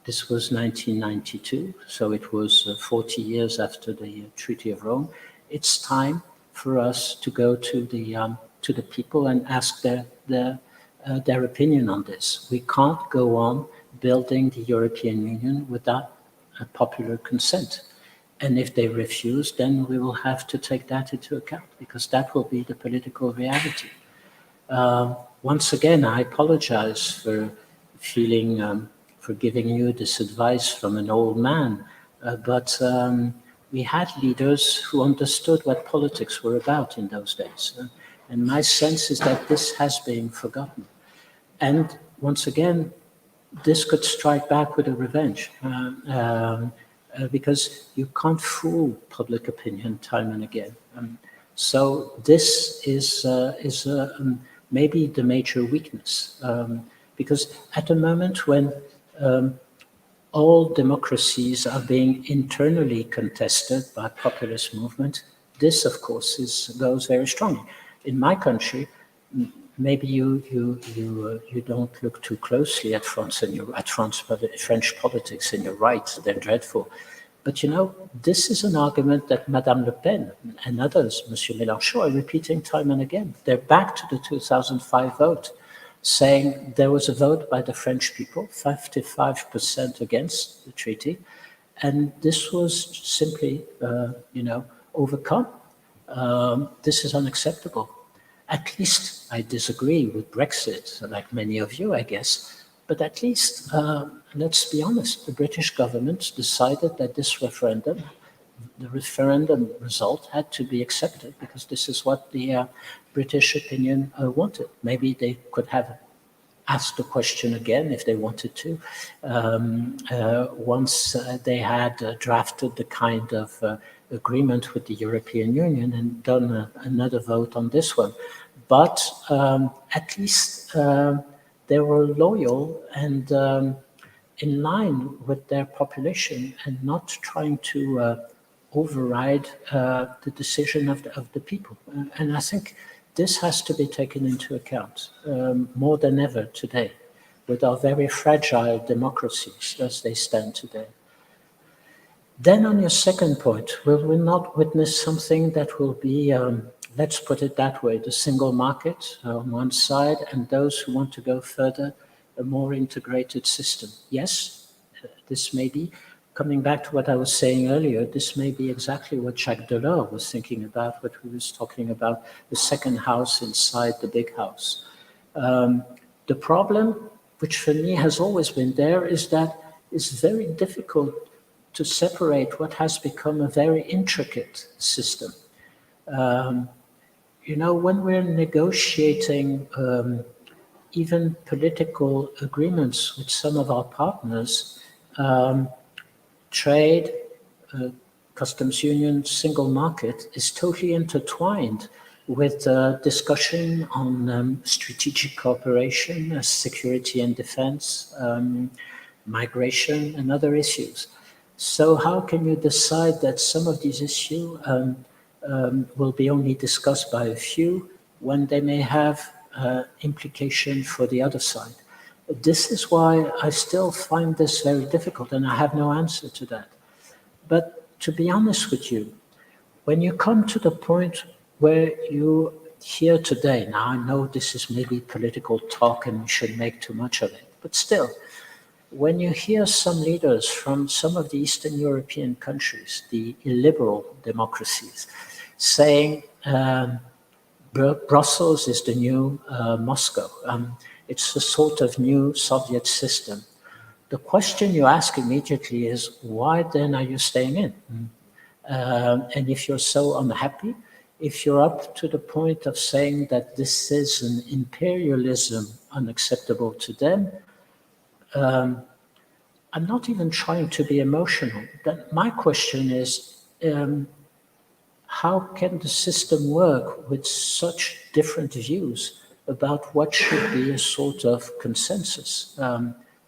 This was 1992, so it was 40 years after the Treaty of Rome. It's time for us to go to the people and ask their opinion on this. We can't go on building the European Union without a popular consent. And if they refuse, then we will have to take that into account, because that will be the political reality. Once again, I apologize for feeling, for giving you this advice from an old man, but we had leaders who understood what politics were about in those days. And my sense is that this has been forgotten. And once again, this could strike back with a revenge, because you can't fool public opinion time and again. So this is maybe the major weakness, because at a moment when all democracies are being internally contested by populist movement, this, of course, goes very strongly. In my country, maybe you don't look too closely at France and French politics, and you're right, they're dreadful. But you know, this is an argument that Madame Le Pen and others, Monsieur Mélenchon, are repeating time and again. They're back to the 2005 vote, saying there was a vote by the French people, 55% against the treaty, and this was simply, overcome. This is unacceptable. At least I disagree with Brexit, like many of you, I guess, but at least, let's be honest, the British government decided that this referendum, the referendum result, had to be accepted, because this is what the British opinion wanted. Maybe they could have asked the question again if they wanted to, once they had drafted the kind of agreement with the European Union and done another vote on this one. But at least they were loyal and in line with their population and not trying to override the decision of the people. And I think this has to be taken into account more than ever today with our very fragile democracies as they stand today. Then on your second point, will we not witness something that will be, let's put it that way, the single market on one side and those who want to go further, a more integrated system? Yes, this may be. Coming back to what I was saying earlier, this may be exactly what Jacques Delors was thinking about, what we was talking about, the second house inside the big house. The problem, which for me has always been there, is that it's very difficult to separate what has become a very intricate system. You know, when we're negotiating even political agreements with some of our partners, trade, customs union, single market is totally intertwined with discussion on strategic cooperation, security and defense, migration and other issues. So how can you decide that some of these issues will be only discussed by a few when they may have implication for the other side? This is why I still find this very difficult, and I have no answer to that. But to be honest with you, when you come to the point where you hear today, now I know this is maybe political talk and we should make too much of it, but still, when you hear some leaders from some of the Eastern European countries, the illiberal democracies, saying Brussels is the new Moscow, it's a sort of new Soviet system. The question you ask immediately is, why then are you staying in? And if you're so unhappy, if you're up to the point of saying that this is an imperialism unacceptable to them, I'm not even trying to be emotional. My question is, how can the system work with such different views about what should be a sort of consensus?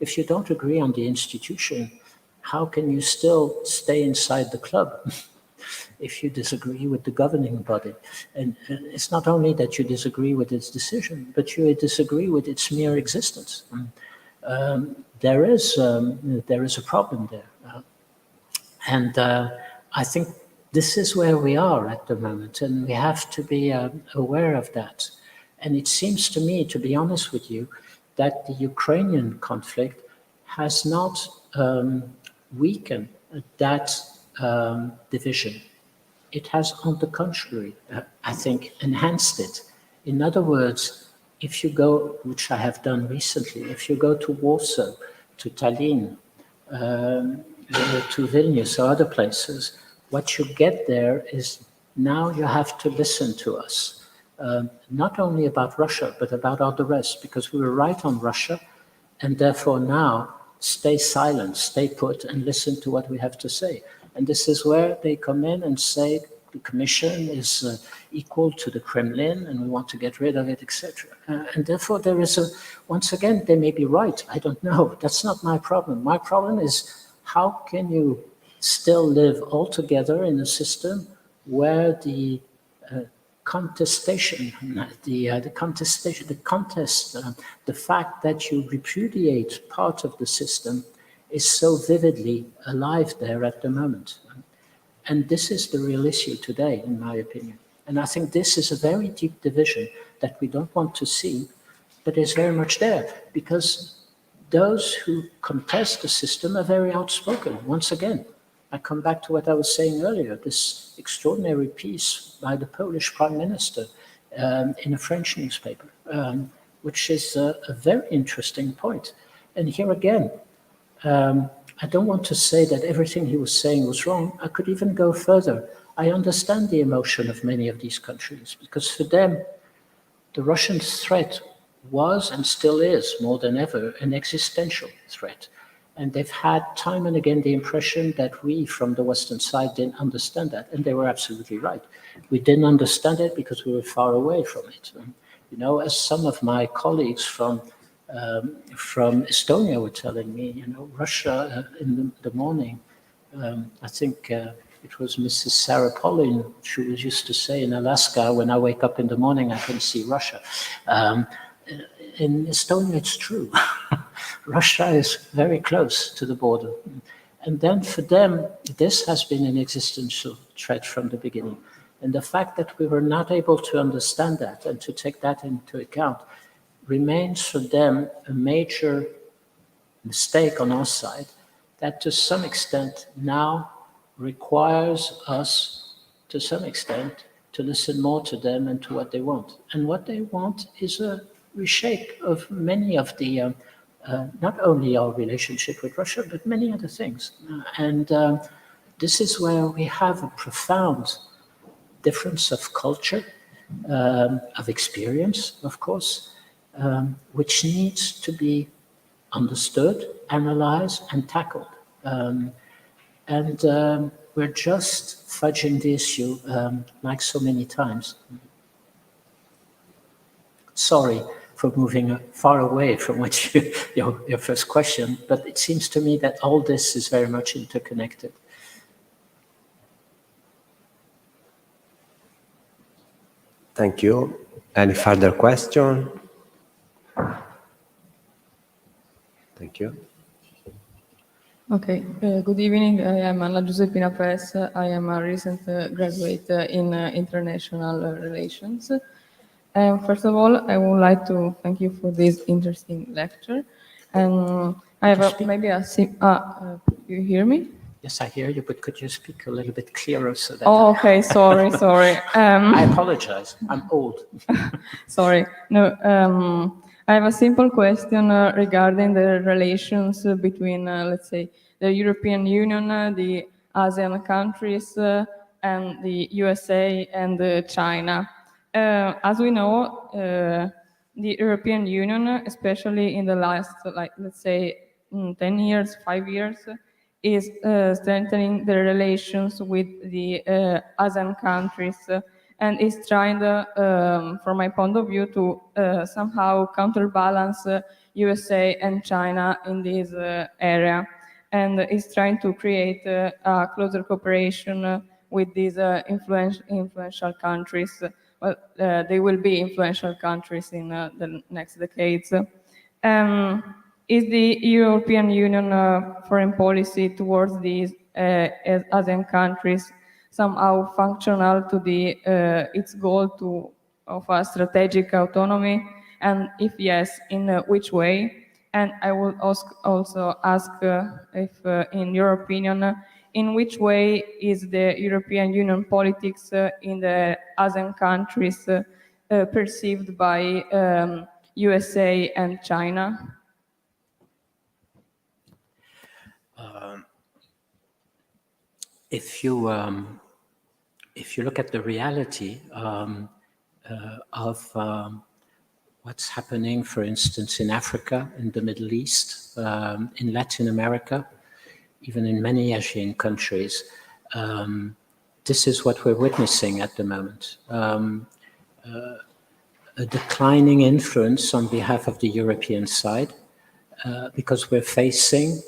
If you don't agree on the institution, how can you still stay inside the club if you disagree with the governing body? And it's not only that you disagree with its decision, but you disagree with its mere existence. There is a problem there. And I think this is where we are at the moment, and we have to be aware of that. And it seems to me, to be honest with you, that the Ukrainian conflict has not weakened that division. It has, on the contrary, I think, enhanced it. In other words, if you go, which I have done recently, if you go to Warsaw, to Tallinn, to Vilnius or other places, what you get there is now you have to listen to us. Not only about Russia, but about all the rest, because we were right on Russia, and therefore now stay silent, stay put, and listen to what we have to say. And this is where they come in and say the Commission is equal to the Kremlin, and we want to get rid of it, etc. And therefore there is once again, they may be right, I don't know, that's not my problem. My problem is, how can you still live all together in a system where the contestation, the fact that you repudiate part of the system is so vividly alive there at the moment. And this is the real issue today, in my opinion. And I think this is a very deep division that we don't want to see, but is very much there, because those who contest the system are very outspoken. Once again, I come back to what I was saying earlier, this extraordinary piece by the Polish Prime Minister in a French newspaper, which is a very interesting point. And here again, I don't want to say that everything he was saying was wrong. I could even go further. I understand the emotion of many of these countries, because for them, the Russian threat was and still is, more than ever, an existential threat. And they've had time and again the impression that we from the Western side didn't understand that. And they were absolutely right. We didn't understand it because we were far away from it. You know, as some of my colleagues from Estonia were telling me, you know, Russia in the morning, I think it was Mrs. Sarah Pollin, she was used to say in Alaska, when I wake up in the morning, I can see Russia. In Estonia, it's true. Russia is very close to the border. And then for them, this has been an existential threat from the beginning. And the fact that we were not able to understand that and to take that into account remains for them a major mistake on our side that to some extent now requires us, to some extent, to listen more to them and to what they want. And what they want is a reshape of many of the, not only our relationship with Russia, but many other things. This is where we have a profound difference of culture, of experience, of course, which needs to be understood, analyzed, and tackled. We're just fudging the issue like so many times. Sorry for moving far away from what your first question, but it seems to me that all this is very much interconnected. Thank you. Any further question? Thank you. Okay, good evening. I am Anna Giuseppina Pes. I am a recent graduate in international relations. First of all, I would like to thank you for this interesting lecture. And I have maybe a you hear me? Yes, I hear you, but could you speak a little bit clearer so that... Oh, okay, sorry. I apologize, I'm old. Sorry, no, I have a simple question regarding the relations between, let's say, the European Union, the ASEAN countries, and the USA and China. As we know, the European Union, especially in the last, let's say, 10 years, 5 years, is strengthening the relations with the ASEAN countries and is trying, from my point of view, to somehow counterbalance USA and China in this area, and is trying to create a closer cooperation with these influential countries. Well, they will be influential countries in the next decades. Is the European Union foreign policy towards these ASEAN countries somehow functional to the its goal of a strategic autonomy? And if yes, in which way? And I will also ask if, in your opinion, in which way is the European Union politics in the ASEAN countries perceived by USA and China? If you look at the reality of what's happening, for instance, in Africa, in the Middle East, in Latin America, even in many Asian countries, this is what we're witnessing at the moment. A declining influence on behalf of the European side, because we're facing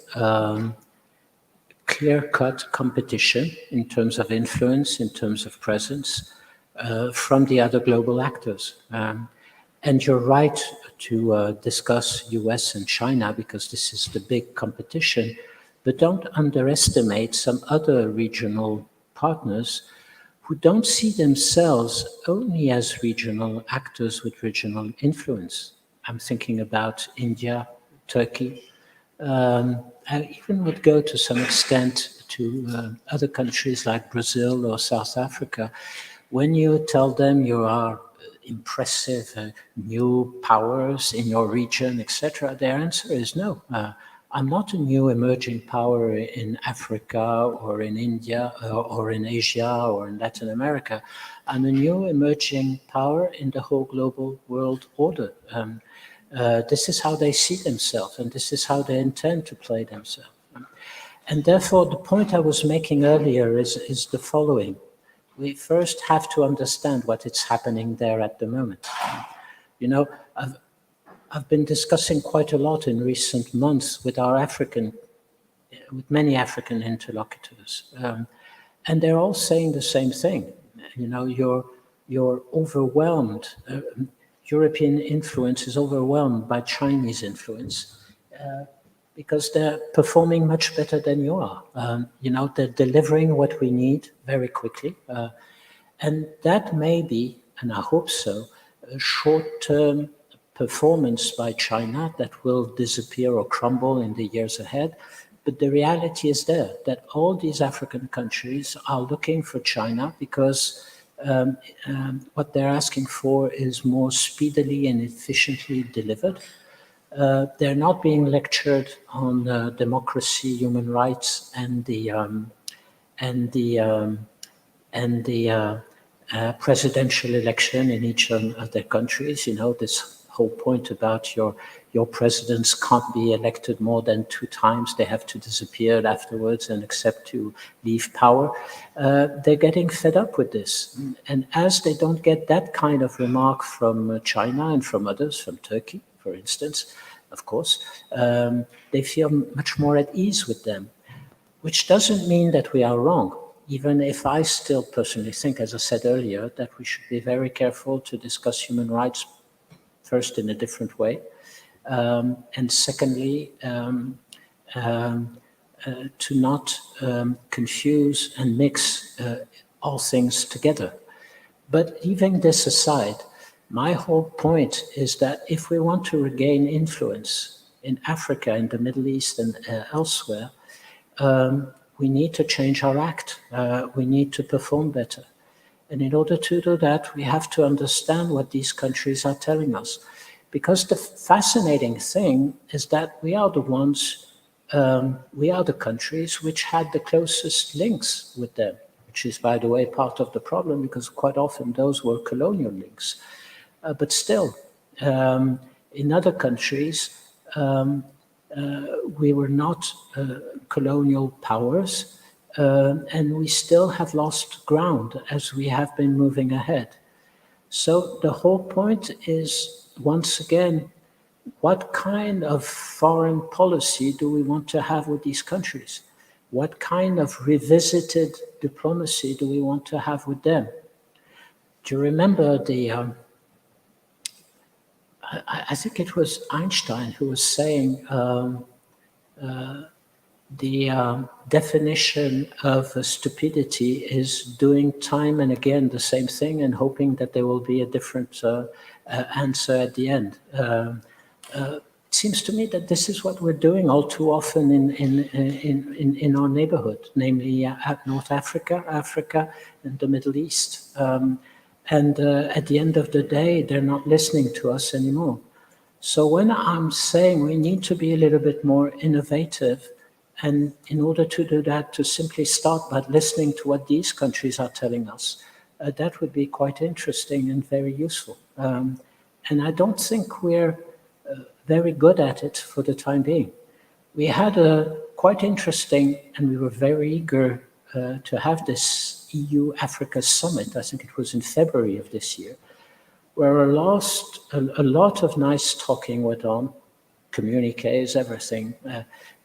clear-cut competition in terms of influence, in terms of presence, from the other global actors. And you're right to discuss US and China because this is the big competition, but don't underestimate some other regional partners who don't see themselves only as regional actors with regional influence. I'm thinking about India, Turkey. I even would go to some extent to other countries like Brazil or South Africa. When you tell them you are impressive new powers in your region, etc., their answer is no. I'm not a new emerging power in Africa or in India or in Asia or in Latin America. I'm a new emerging power in the whole global world order. This is how they see themselves, and this is how they intend to play themselves. And therefore, the point I was making earlier is the following. We first have to understand what is happening there at the moment. You know, I've been discussing quite a lot in recent months with many African interlocutors, and they're all saying the same thing. You know, you're overwhelmed. European influence is overwhelmed by Chinese influence because they're performing much better than you are. You know, they're delivering what we need very quickly. And that may be, and I hope so, a short-term performance by China that will disappear or crumble in the years ahead. But the reality is there, that all these African countries are looking for China because what they're asking for is more speedily and efficiently delivered. They're not being lectured on democracy, human rights, and the presidential election in each of their countries. You know, this whole point about your presidents can't be elected more than 2 times. They have to disappear afterwards and accept to leave power. They're getting fed up with this. And as they don't get that kind of remark from China and from others, from Turkey, for instance, of course, they feel much more at ease with them, which doesn't mean that we are wrong. Even if I still personally think, as I said earlier, that we should be very careful to discuss human rights first in a different way, and secondly, to not confuse and mix all things together. But leaving this aside, my whole point is that if we want to regain influence in Africa, in the Middle East, and elsewhere, we need to change our act. We need to perform better. And in order to do that, we have to understand what these countries are telling us. Because the fascinating thing is that we are the ones, we are the countries which had the closest links with them, which is, by the way, part of the problem, because quite often those were colonial links. But still, in other countries, we were not colonial powers, and we still have lost ground as we have been moving ahead. So the whole point is, once again, what kind of foreign policy do we want to have with these countries? What kind of revisited diplomacy do we want to have with them? Do you remember I think it was Einstein who was saying the definition of stupidity is doing time and again the same thing and hoping that there will be a different answer at the end. It seems to me that this is what we're doing all too often in our neighborhood, namely North Africa, Africa, and the Middle East. And at the end of the day, they're not listening to us anymore. So when I'm saying we need to be a little bit more innovative, and in order to do that, to simply start by listening to what these countries are telling us, that would be quite interesting and very useful. And I don't think we're very good at it for the time being. We had a quite interesting, and we were very eager to have this EU-Africa summit. I think it was in February of this year, where a lot of nice talking went on, communiques, everything.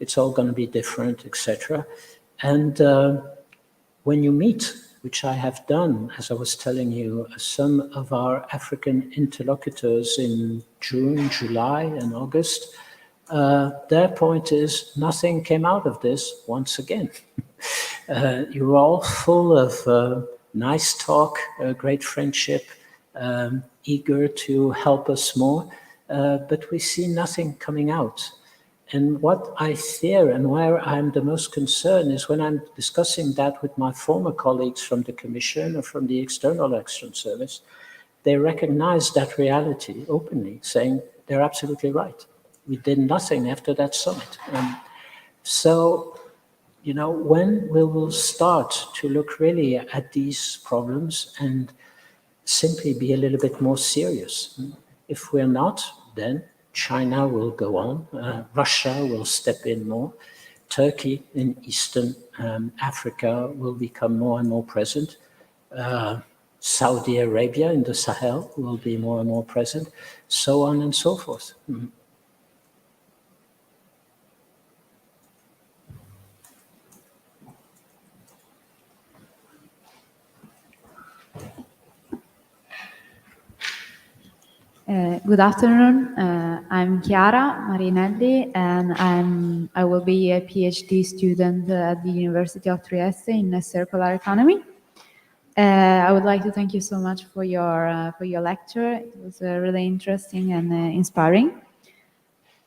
It's all going to be different, etc. And when you meet, which I have done, as I was telling you, some of our African interlocutors in June, July, and August, their point is nothing came out of this once again. You were all full of nice talk, great friendship, eager to help us more, but we see nothing coming out. And what I fear and where I'm the most concerned is when I'm discussing that with my former colleagues from the Commission or from the External Action Service, they recognize that reality openly, saying they're absolutely right. We did nothing after that summit. So, you know, when we will start to look really at these problems and simply be a little bit more serious? If we're not, then China will go on. Russia will step in more. Turkey in Eastern Africa will become more and more present. Saudi Arabia in the Sahel will be more and more present, so on and so forth. Good afternoon. I'm Chiara Marinelli, and I will be a PhD student at the University of Trieste in circular economy. I would like to thank you so much for your lecture. It was really interesting and inspiring.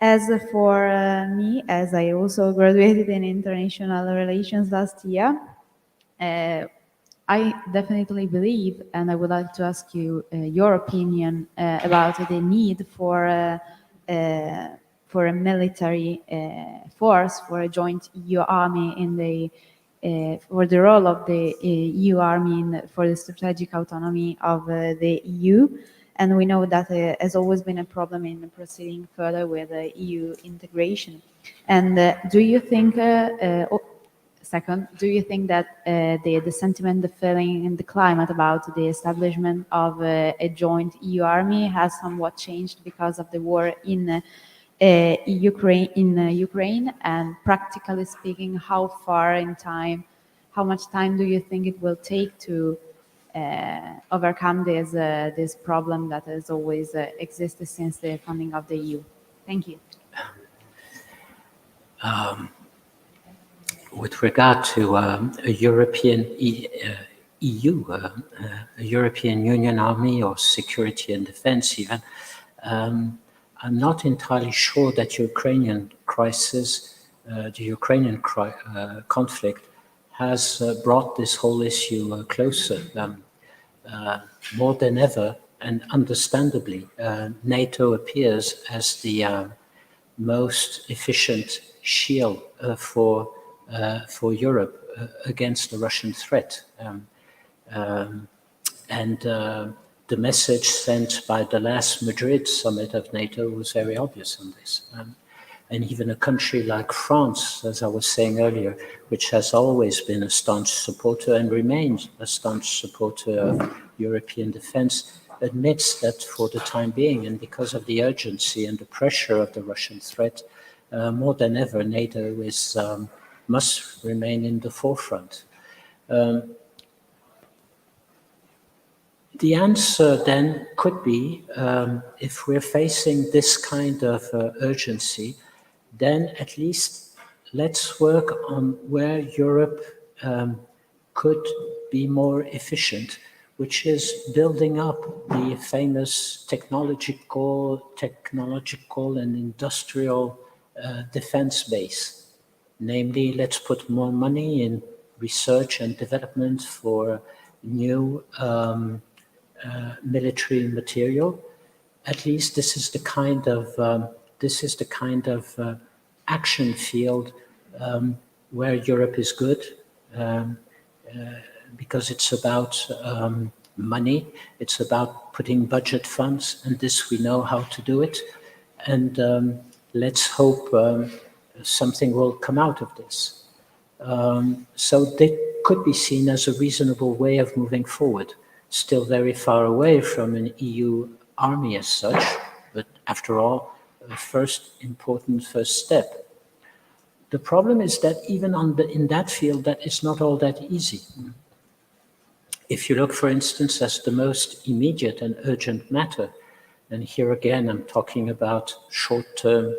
As for me, as I also graduated in international relations last year, I definitely believe, and I would like to ask you your opinion about the need for a military force, for a joint EU army in the for the role of the EU army for the strategic autonomy of the EU. And we know that has always been a problem in proceeding further with EU integration. And do you think second, do you think that the sentiment, the feeling, and the climate about the establishment of a joint EU army has somewhat changed because of the war in Ukraine? And practically speaking, how far in time, how much time do you think it will take to overcome this problem that has always existed since the founding of the EU? Thank you. With regard to a European EU, a European Union army or security and defense even, I'm not entirely sure that Ukrainian crisis, the Ukrainian conflict has brought this whole issue closer. More than ever, and understandably, NATO appears as the most efficient shield for Europe against the Russian threat. The message sent by the last Madrid summit of NATO was very obvious on this. And even a country like France, as I was saying earlier, which has always been a staunch supporter and remains a staunch supporter of European defense, admits that for the time being, and because of the urgency and the pressure of the Russian threat, more than ever, NATO must remain in the forefront. The answer then could be, if we're facing this kind of urgency, then at least let's work on where Europe could be more efficient, which is building up the famous technological and industrial defense base. Namely, let's put more money in research and development for new military material. At least this is the kind of action field where Europe is good, because it's about money, it's about putting budget funds, and this we know how to do it. And let's hope something will come out of this. So they could be seen as a reasonable way of moving forward. Still very far away from an EU army as such, but after all, a important first step. The problem is that even in that field, that is not all that easy. If you look, for instance, as the most immediate and urgent matter, and here again, I'm talking about short-term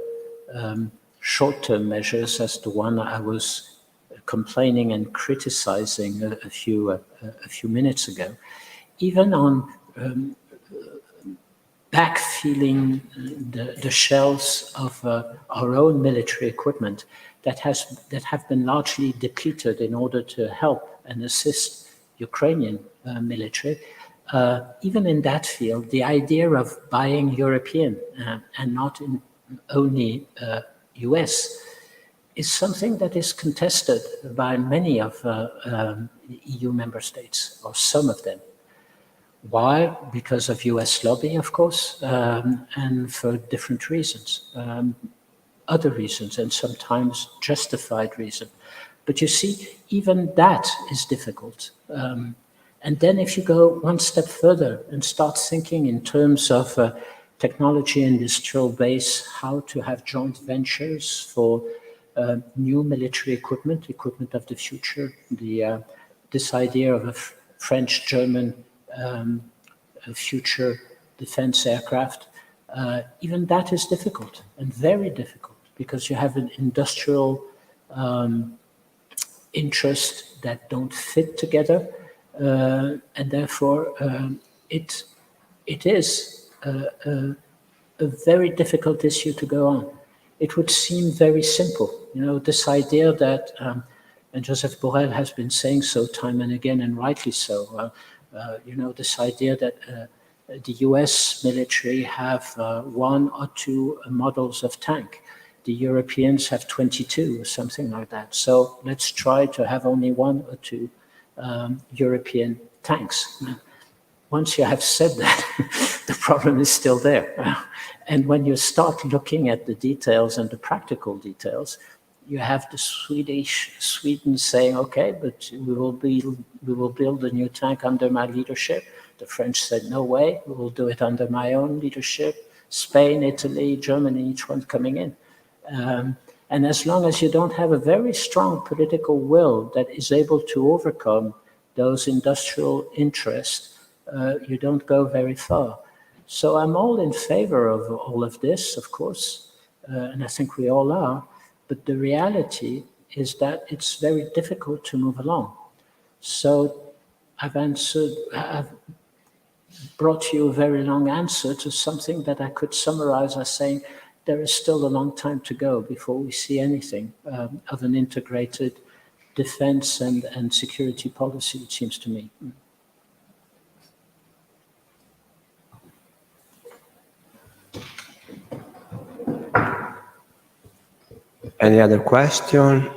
measures as the one I was complaining and criticizing a few minutes ago. Even on backfilling the shelves of our own military equipment that have been largely depleted in order to help and assist Ukrainian military. Even in that field, the idea of buying European and not only US is something that is contested by many of EU member states, or some of them. Why? Because of US lobby, of course, and for different reasons, other reasons, and sometimes justified reasons. But you see, even that is difficult. And then if you go one step further and start thinking in terms of technology industrial base, how to have joint ventures for new military equipment of the future, this idea of a French-German future defense aircraft, even that is difficult and very difficult because you have an industrial interest that don't fit together, and therefore it is a very difficult issue to go on. It would seem very simple, you know, this idea that, and Joseph Borrell has been saying so time and again, and rightly so, you know, this idea that the US military have 1 or 2 models of tank. The Europeans have 22 or something like that. So let's try to have only 1 or 2 European tanks. Once you have said that, the problem is still there. And when you start looking at the details and the practical details, you have the Sweden saying, okay, but we will build a new tank under my leadership. The French said, no way, we will do it under my own leadership. Spain, Italy, Germany, each one coming in. And as long as you don't have a very strong political will that is able to overcome those industrial interests, you don't go very far. So I'm all in favor of all of this, of course, and I think we all are, but the reality is that it's very difficult to move along. So I've brought you a very long answer to something that I could summarize as saying there is still a long time to go before we see anything of an integrated defense and security policy, it seems to me. Any other question?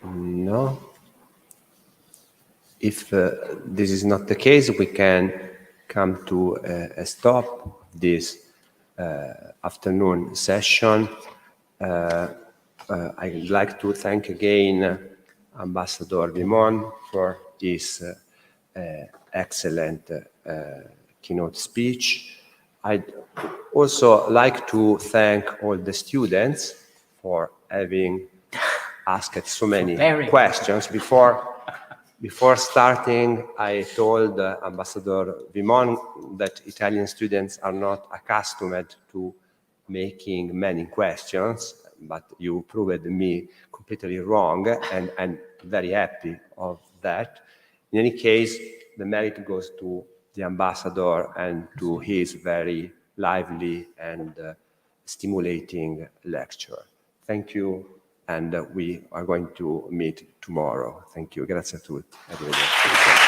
No. If this is not the case, we can come to a stop this afternoon session. I'd like to thank again Ambassador Vimont for his excellent keynote speech. I'd also like to thank all the students for having asked so many questions. Before starting, I told Ambassador Vimont that Italian students are not accustomed to making many questions, but you proved me completely wrong, and I'm very happy of that. In any case, the merit goes to the ambassador and to his very lively and stimulating lecture. Thank you, and we are going to meet tomorrow. Thank you. Grazie a tutti. Arrivederci.